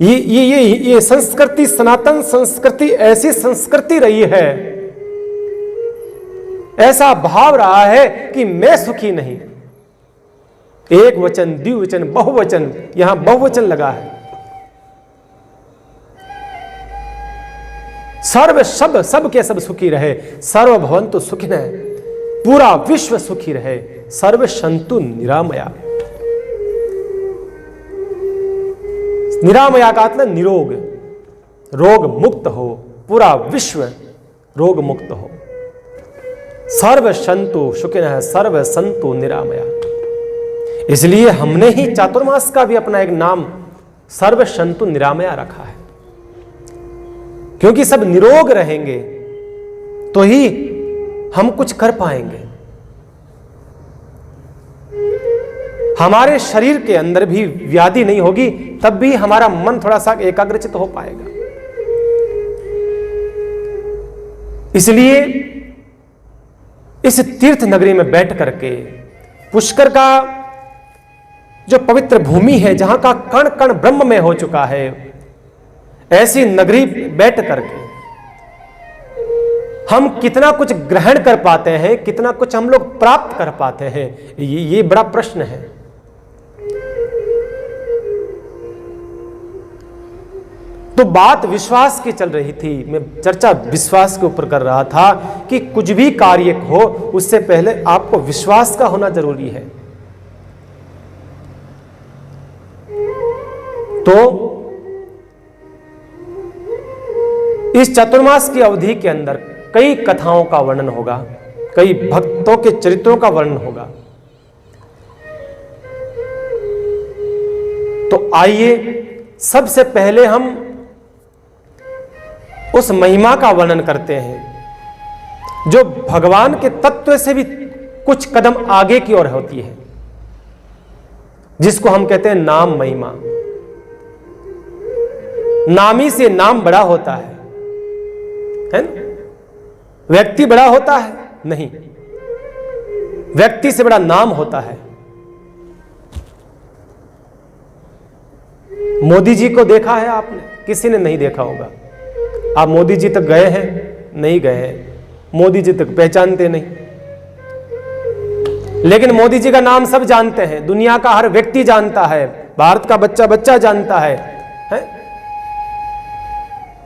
ये संस्कृति, सनातन संस्कृति ऐसी संस्कृति रही है, ऐसा भाव रहा है कि मैं सुखी नहीं। एक वचन, द्विवचन, बहुवचन, यहां बहुवचन लगा है। सब के सब सुखी रहे, सर्वभवन्तु सुखिनः, पूरा विश्व सुखी रहे, सर्वे सन्तु निरामया। निरामया का मतलब निरोग, रोग मुक्त हो, पूरा विश्व रोग मुक्त हो। सर्व सन्तु सुखिनः सर्व सन्तु निरामया। इसलिए हमने ही चातुर्मास का भी अपना एक नाम सर्व सन्तु निरामया रखा है, क्योंकि सब निरोग रहेंगे तो ही हम कुछ कर पाएंगे। हमारे शरीर के अंदर भी व्याधि नहीं होगी, तब भी हमारा मन थोड़ा सा एकाग्रचित हो पाएगा। इसलिए इस तीर्थ नगरी में बैठ करके, पुष्कर का जो पवित्र भूमि है, जहां का कण कण ब्रह्म में हो चुका है, ऐसी नगरी बैठ करके हम कितना कुछ ग्रहण कर पाते हैं, कितना कुछ हम लोग प्राप्त कर पाते हैं, ये बड़ा प्रश्न है। तो बात विश्वास की चल रही थी, मैं चर्चा विश्वास के ऊपर कर रहा था कि कुछ भी कार्य हो उससे पहले आपको विश्वास का होना जरूरी है। तो इस चतुर्मास की अवधि के अंदर कई कथाओं का वर्णन होगा, कई भक्तों के चरित्रों का वर्णन होगा। तो आइए सबसे पहले हम उस महिमा का वर्णन करते हैं जो भगवान के तत्व से भी कुछ कदम आगे की ओर होती है, जिसको हम कहते हैं नाम महिमा। नामी से नाम बड़ा होता है ना? व्यक्ति बड़ा होता है नहीं, व्यक्ति से बड़ा नाम होता है। मोदी जी को देखा है आपने? किसी ने नहीं देखा होगा। आप मोदी जी तक गए हैं? नहीं गए हैं, मोदी जी तक पहचानते नहीं। लेकिन मोदी जी का नाम सब जानते हैं, दुनिया का हर व्यक्ति जानता है, भारत का बच्चा बच्चा जानता है?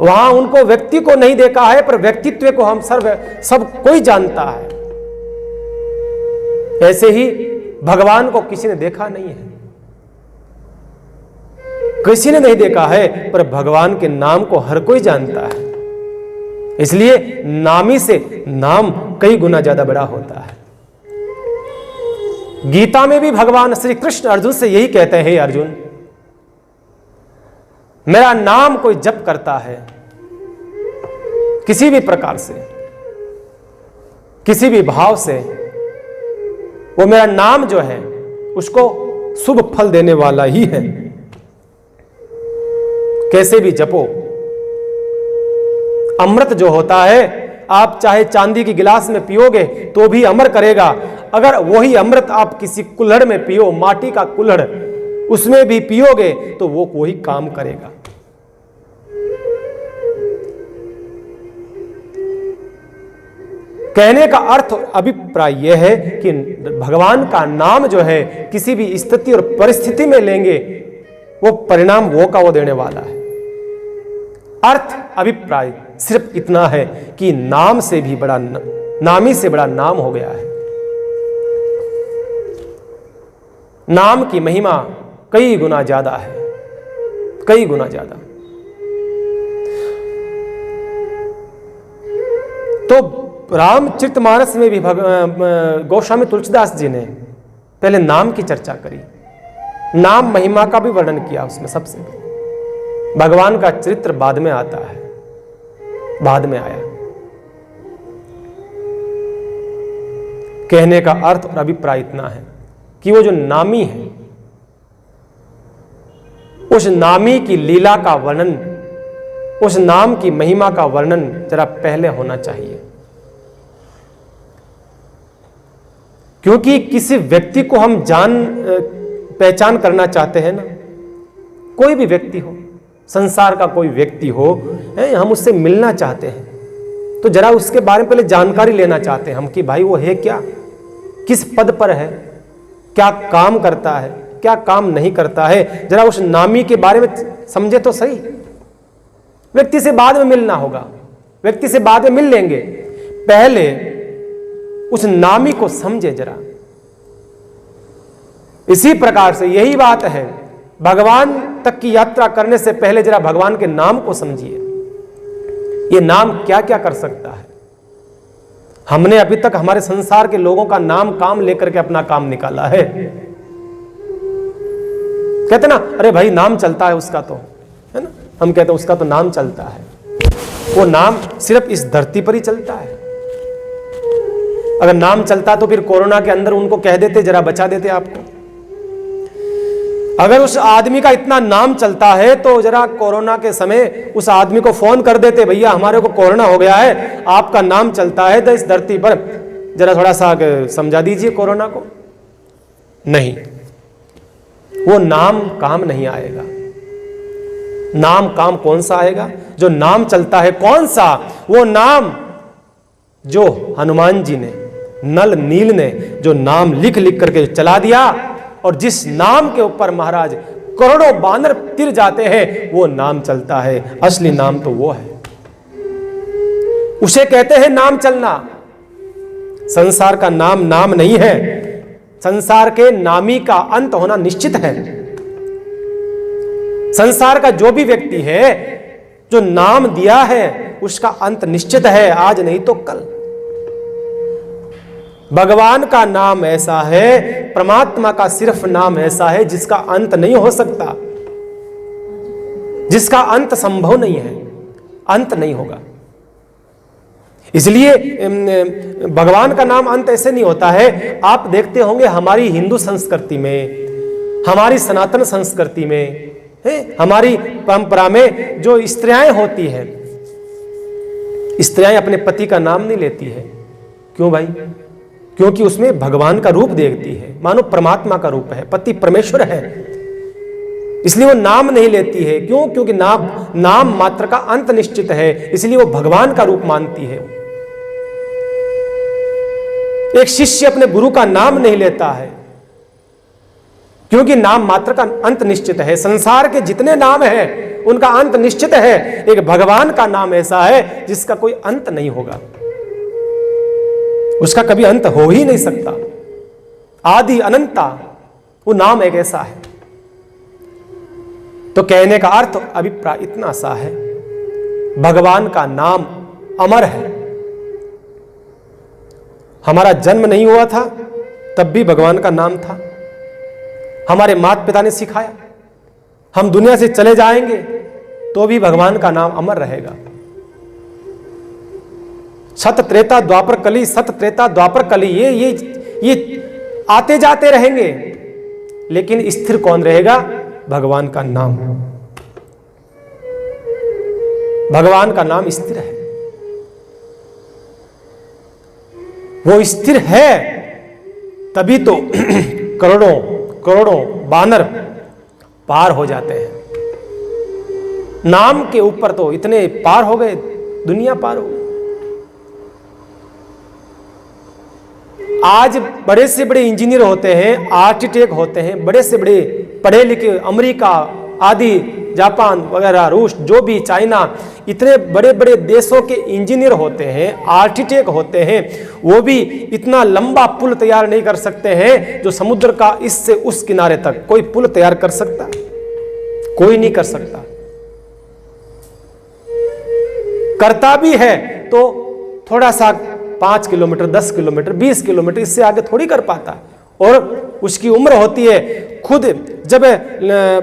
वहां उनको व्यक्ति को नहीं देखा है, पर व्यक्तित्व को हम सब कोई जानता है। ऐसे ही भगवान को किसी ने देखा नहीं है, किसी ने नहीं देखा है, पर भगवान के नाम को हर कोई जानता है। इसलिए नामी से नाम कई गुना ज्यादा बड़ा होता है। गीता में भी भगवान श्री कृष्ण अर्जुन से यही कहते हैं, हे अर्जुन, मेरा नाम कोई जप करता है किसी भी प्रकार से, किसी भी भाव से, वो मेरा नाम जो है उसको शुभ फल देने वाला ही है। कैसे भी जपो। अमृत जो होता है, आप चाहे चांदी की गिलास में पियोगे तो भी अमर करेगा। अगर वही अमृत आप किसी कुल्हड़ में पियो, माटी का कुल्हड़, उसमें भी पियोगे तो वो वही काम करेगा। कहने का अर्थ और अभिप्राय यह है कि भगवान का नाम जो है किसी भी स्थिति और परिस्थिति में लेंगे, वो परिणाम वो का वो देने वाला है। अर्थ अभिप्राय सिर्फ इतना है कि नाम से भी बड़ा, नामी से बड़ा नाम हो गया है। नाम की महिमा कई गुना ज्यादा है, कई गुना ज्यादा। तो रामचरितमानस में भी गोस्वामी तुलसीदास जी ने पहले नाम की चर्चा करी, नाम महिमा का भी वर्णन किया उसमें सबसे। भगवान का चरित्र बाद में आता है, बाद में आया। कहने का अर्थ और अभिप्राय इतना है कि वो जो नामी है, उस नामी की लीला का वर्णन, उस नाम की महिमा का वर्णन जरा पहले होना चाहिए। क्योंकि किसी व्यक्ति को हम पहचान करना चाहते हैं ना, कोई भी व्यक्ति हो, संसार का कोई व्यक्ति हो, हम उससे मिलना चाहते हैं, तो जरा उसके बारे में पहले जानकारी लेना चाहते हैं हम कि भाई वो है क्या, किस पद पर है, क्या काम करता है, क्या काम नहीं करता है। जरा उस नामी के बारे में समझे तो सही। व्यक्ति से बाद में मिलना होगा, व्यक्ति से बाद में मिल लेंगे, पहले उस नामी को समझे जरा। इसी प्रकार से यही बात है, भगवान तक की यात्रा करने से पहले जरा भगवान के नाम को समझिए। ये नाम क्या क्या कर सकता है। हमने अभी तक हमारे संसार के लोगों का नाम काम लेकर के अपना काम निकाला है। कहते ना, अरे भाई नाम चलता है उसका, तो है ना, हम कहते हैं उसका तो नाम चलता है। वो नाम सिर्फ इस धरती पर ही चलता है। अगर नाम चलता तो फिर कोरोना के अंदर उनको कह देते, जरा बचा देते आपको। अगर उस आदमी का इतना नाम चलता है तो जरा कोरोना के समय उस आदमी को फोन कर देते, भैया हमारे को कोरोना हो गया है, आपका नाम चलता है तो इस धरती पर, जरा थोड़ा सा समझा दीजिए कोरोना को। नहीं, वो नाम काम नहीं आएगा। नाम काम कौन सा आएगा? जो नाम चलता है। कौन सा? वो नाम जो हनुमान जी ने, नल नील ने जो नाम लिख लिख करके चला दिया, और जिस नाम के ऊपर महाराज करोड़ों बानर तिर जाते हैं, वो नाम चलता है। असली नाम तो वो है, उसे कहते हैं नाम चलना। संसार का नाम नाम नहीं है। संसार के नामी का अंत होना निश्चित है। संसार का जो भी व्यक्ति है जो नाम दिया है उसका अंत निश्चित है, आज नहीं तो कल। भगवान का नाम ऐसा है, परमात्मा का सिर्फ नाम ऐसा है जिसका अंत नहीं हो सकता, जिसका अंत संभव नहीं है, अंत नहीं होगा। इसलिए भगवान का नाम अंत ऐसे नहीं होता है। आप देखते होंगे हमारी हिंदू संस्कृति में, हमारी सनातन संस्कृति में, हमारी परंपरा में जो स्त्रियां होती हैं, स्त्रियां अपने पति का नाम नहीं लेती है। क्यों भाई? क्योंकि उसमें भगवान का रूप देखती है, मानो परमात्मा का रूप है, पति परमेश्वर है, इसलिए वो नाम नहीं लेती है। क्यों? क्योंकि नाम मात्र का अंत निश्चित है, इसलिए वो भगवान का रूप मानती है। एक शिष्य अपने गुरु का नाम नहीं लेता है क्योंकि नाम मात्र का अंत निश्चित है। संसार के जितने नाम हैं उनका अंत निश्चित है। एक भगवान का नाम ऐसा है जिसका कोई अंत नहीं होगा, उसका कभी अंत हो ही नहीं सकता। आदि अनंता वो नाम एक ऐसा है। तो कहने का अर्थ अभिप्राय इतना सा है, भगवान का नाम अमर है। हमारा जन्म नहीं हुआ था तब भी भगवान का नाम था, हमारे माता पिता ने सिखाया। हम दुनिया से चले जाएंगे तो भी भगवान का नाम अमर रहेगा। सत त्रेता द्वापर कली, सत त्रेता द्वापर कली, ये आते जाते रहेंगे, लेकिन स्थिर कौन रहेगा? भगवान का नाम। भगवान का नाम स्थिर है, वो स्थिर है तभी तो करोड़ों करोड़ों बानर पार हो जाते हैं। नाम के ऊपर तो इतने पार हो गए, दुनिया पार हो गई। आज बड़े से बड़े इंजीनियर होते हैं, आर्किटेक्ट होते हैं, बड़े से बड़े पढ़े लिखे, अमेरिका आदि, जापान वगैरह, रूस, जो भी, चाइना, इतने बड़े बड़े देशों के इंजीनियर होते हैं, आर्किटेक्ट होते हैं, वो भी इतना लंबा पुल तैयार नहीं कर सकते हैं जो समुद्र का इस से उस किनारे तक कोई पुल तैयार कर सकता? कोई नहीं कर सकता। करता भी है तो थोड़ा सा 5 किलोमीटर, 10 किलोमीटर, 20 किलोमीटर, इससे आगे थोड़ी कर पाता। और उसकी उम्र होती है, खुद जब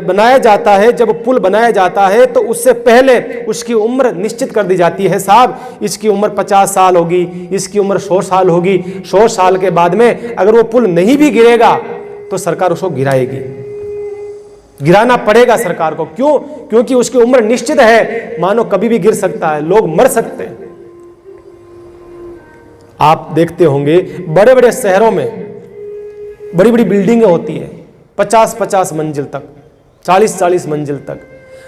बनाया जाता है, जब पुल बनाया जाता है तो उससे पहले उसकी उम्र निश्चित कर दी जाती है। साहब इसकी उम्र 50 साल होगी, इसकी उम्र 100 साल होगी। 100 साल के बाद में अगर वो पुल नहीं भी गिरेगा तो सरकार उसको गिराएगी, गिराना पड़ेगा सरकार को। क्यों? क्योंकि उसकी उम्र निश्चित है, मानो कभी भी गिर सकता है, लोग मर सकते हैं। आप देखते होंगे बड़े बड़े शहरों में बड़ी बड़ी बिल्डिंगें होती है, 50-50 मंजिल तक, 40-40 मंजिल तक।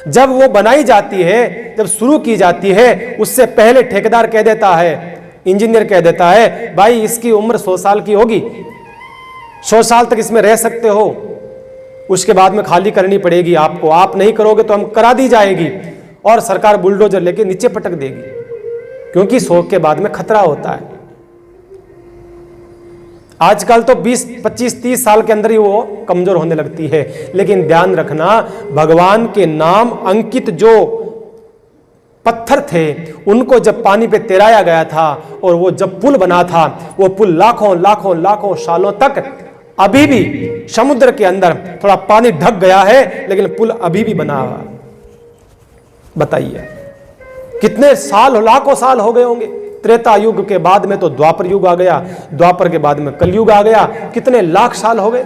जब वो बनाई जाती है, जब शुरू की जाती है, उससे पहले ठेकेदार कह देता है, इंजीनियर कह देता है, भाई इसकी उम्र 100 साल की होगी, 100 साल तक इसमें रह सकते हो, उसके बाद में खाली करनी पड़ेगी आपको, आप नहीं करोगे तो हम करा दी जाएगी। और सरकार बुलडोजर लेके नीचे पटक देगी, क्योंकि 100 के बाद में खतरा होता है। आजकल तो 20, 25, 30 साल के अंदर ही वो कमजोर होने लगती है। लेकिन ध्यान रखना, भगवान के नाम अंकित जो पत्थर थे उनको जब पानी पे तैराया गया था और वो जब पुल बना था, वो पुल लाखों लाखों लाखों सालों तक अभी भी समुद्र के अंदर, थोड़ा पानी ढक गया है लेकिन पुल अभी भी बना हुआ। बताइए कितने साल, लाखों साल हो गए होंगे। त्रेता युग के बाद में तो द्वापर युग आ गया, द्वापर के बाद में कलयुग आ गया, कितने लाख साल हो गए,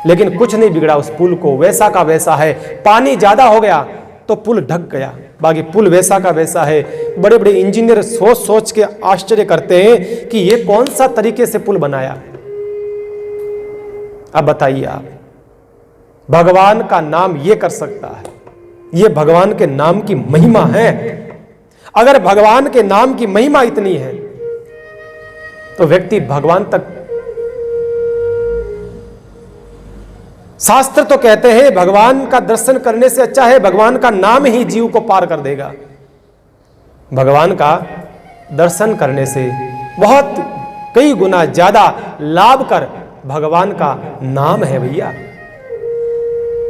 लेकिन कुछ नहीं बिगड़ा उस पुल को, वैसा का वैसा है। पानी ज्यादा हो गया तो पुल ढक गया, बाकी पुल वैसा का वैसा है। बड़े बड़े इंजीनियर सोच सोच के आश्चर्य करते हैं कि ये कौन सा तरीके से पुल बनाया। अब बताइए आप, भगवान का नाम ये कर सकता है, ये भगवान के नाम की महिमा है। अगर भगवान के नाम की महिमा इतनी है तो व्यक्ति भगवान तक, शास्त्र तो कहते हैं भगवान का दर्शन करने से अच्छा है भगवान का नाम ही जीव को पार कर देगा। भगवान का दर्शन करने से बहुत कई गुना ज्यादा लाभ कर भगवान का नाम है भैया,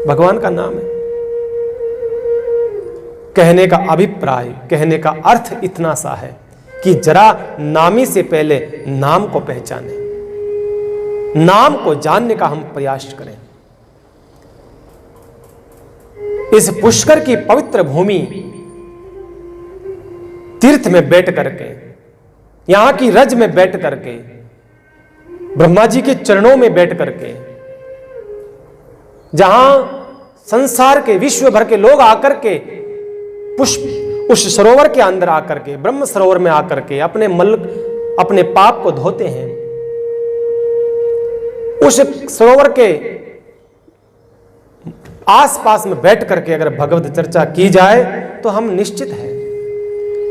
भगवान का नाम है। कहने का अभिप्राय, कहने का अर्थ इतना सा है कि जरा नामी से पहले नाम को पहचानें, नाम को जानने का हम प्रयास करें। इस पुष्कर की पवित्र भूमि तीर्थ में बैठ करके, यहां की रज में बैठ करके, ब्रह्मा जी के चरणों में बैठ करके, जहां संसार के विश्व भर के लोग आकर के पुष्प उस सरोवर के अंदर आकर के, ब्रह्म सरोवर में आकर के अपने पाप को धोते हैं, उस सरोवर के आसपास में बैठ करके अगर भगवत चर्चा की जाए तो हम निश्चित है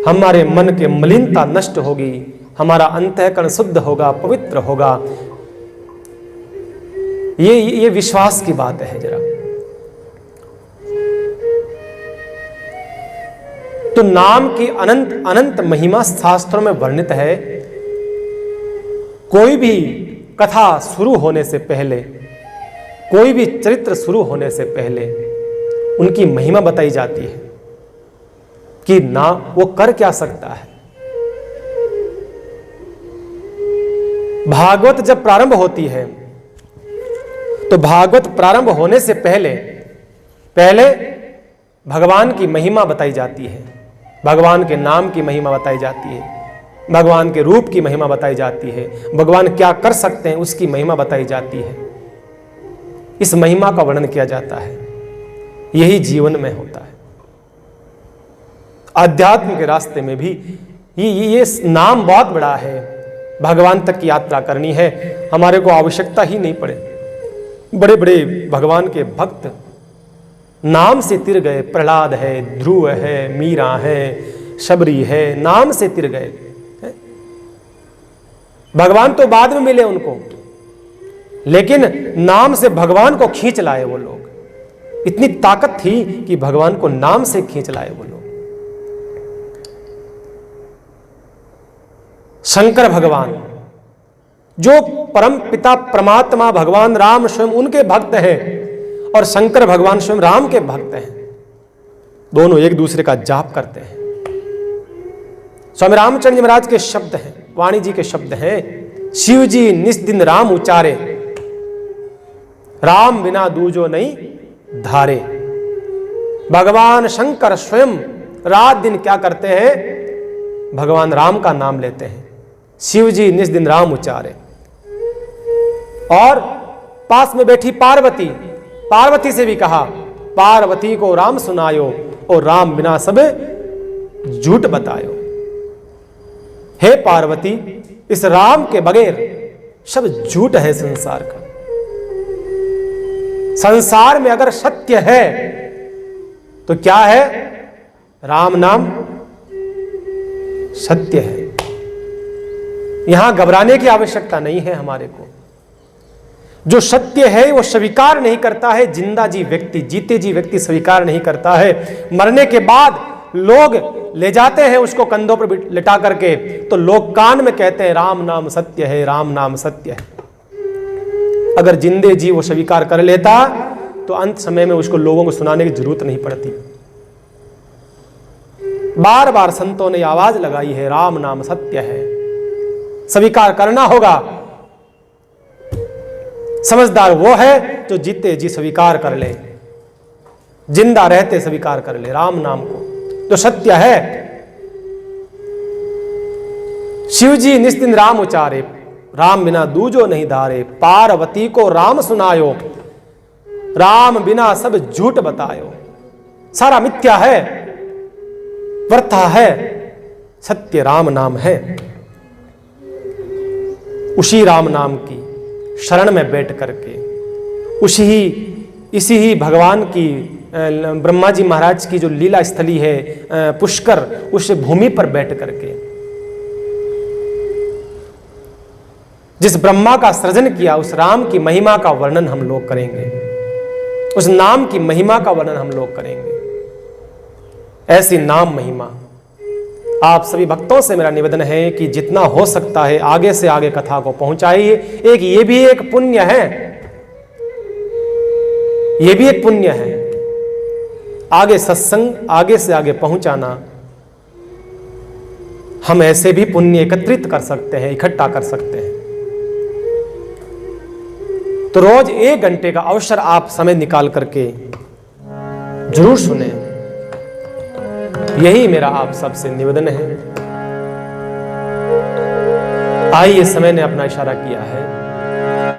हमारे मन के मलिनता नष्ट होगी, हमारा अंतःकरण शुद्ध होगा, पवित्र होगा। ये विश्वास की बात है जरा। तो नाम की अनंत अनंत महिमा शास्त्रों में वर्णित है। कोई भी कथा शुरू होने से पहले, कोई भी चरित्र शुरू होने से पहले उनकी महिमा बताई जाती है कि ना वो कर क्या सकता है। भागवत जब प्रारंभ होती है तो भागवत प्रारंभ होने से पहले भगवान की महिमा बताई जाती है, भगवान के नाम की महिमा बताई जाती है, भगवान के रूप की महिमा बताई जाती है, भगवान क्या कर सकते हैं उसकी महिमा बताई जाती है। इस महिमा का वर्णन किया जाता है। यही जीवन में होता है। अध्यात्म के रास्ते में भी ये नाम बहुत बड़ा है। भगवान तक की यात्रा करनी है, हमारे को आवश्यकता ही नहीं पड़े। बड़े बड़े भगवान के भक्त नाम से तिर गए। प्रहलाद है, ध्रुव है, मीरा है, शबरी है, नाम से तिर गए। भगवान तो बाद में मिले उनको, लेकिन नाम से भगवान को खींच लाए वो लोग। इतनी ताकत थी कि भगवान को नाम से खींच लाए वो लोग। शंकर भगवान जो परम पिता परमात्मा भगवान राम स्वयं उनके भक्त हैं और शंकर भगवान स्वयं राम के भक्त हैं। दोनों एक दूसरे का जाप करते हैं। स्वामी रामचंद्र जी महाराज के शब्द हैं, वाणी जी के शब्द हैं, शिव जी निस दिन राम उचारे, राम बिना दूजो नहीं धारे। भगवान शंकर स्वयं रात दिन क्या करते हैं? भगवान राम का नाम लेते हैं। शिव जी निस दिन राम उचारे। और पास में बैठी पार्वती, पार्वती से भी कहा, पार्वती को राम सुनायो और राम बिना सब झूठ बतायो। हे पार्वती, इस राम के बगैर सब झूठ है संसार का। संसार में अगर सत्य है तो क्या है? राम नाम सत्य है। यहां घबराने की आवश्यकता नहीं है हमारे को। जो सत्य है वो स्वीकार नहीं करता है जिंदा जी व्यक्ति, जीते जी व्यक्ति स्वीकार नहीं करता है। मरने के बाद लोग ले जाते हैं उसको कंधों पर लिटा करके, तो लोग कान में कहते हैं राम नाम सत्य है, राम नाम सत्य है। अगर जिंदे जी वो स्वीकार कर लेता तो अंत समय में उसको लोगों को सुनाने की जरूरत नहीं पड़ती। बार बार संतों ने आवाज लगाई है, राम नाम सत्य है, स्वीकार करना होगा। समझदार वो है जो जीते जी स्वीकार कर ले, जिंदा रहते स्वीकार कर ले राम नाम को, जो सत्य है। शिव जी निस दिन राम उचारे, राम बिना दूजो नहीं धारे। पार्वती को राम सुनायो, राम बिना सब झूठ बतायो। सारा मिथ्या है, व्यर्थ है, सत्य राम नाम है। उसी राम नाम की शरण में बैठ करके, इसी ही भगवान की ब्रह्मा जी महाराज की जो लीला स्थली है पुष्कर, उस भूमि पर बैठ करके जिस ब्रह्मा का सृजन किया उस राम की महिमा का वर्णन हम लोग करेंगे, उस नाम की महिमा का वर्णन हम लोग करेंगे। ऐसी नाम महिमा आप सभी भक्तों से मेरा निवेदन है कि जितना हो सकता है आगे से आगे कथा को पहुंचाइए। एक ये भी एक पुण्य है, ये भी एक पुण्य है। आगे सत्संग आगे से आगे पहुंचाना, हम ऐसे भी पुण्य एकत्रित कर सकते हैं, इकट्ठा कर सकते हैं। तो रोज 1 घंटे का अवसर आप समय निकाल करके जरूर सुने, यही मेरा आप सबसे निवेदन है। आइए, समय ने अपना इशारा किया है।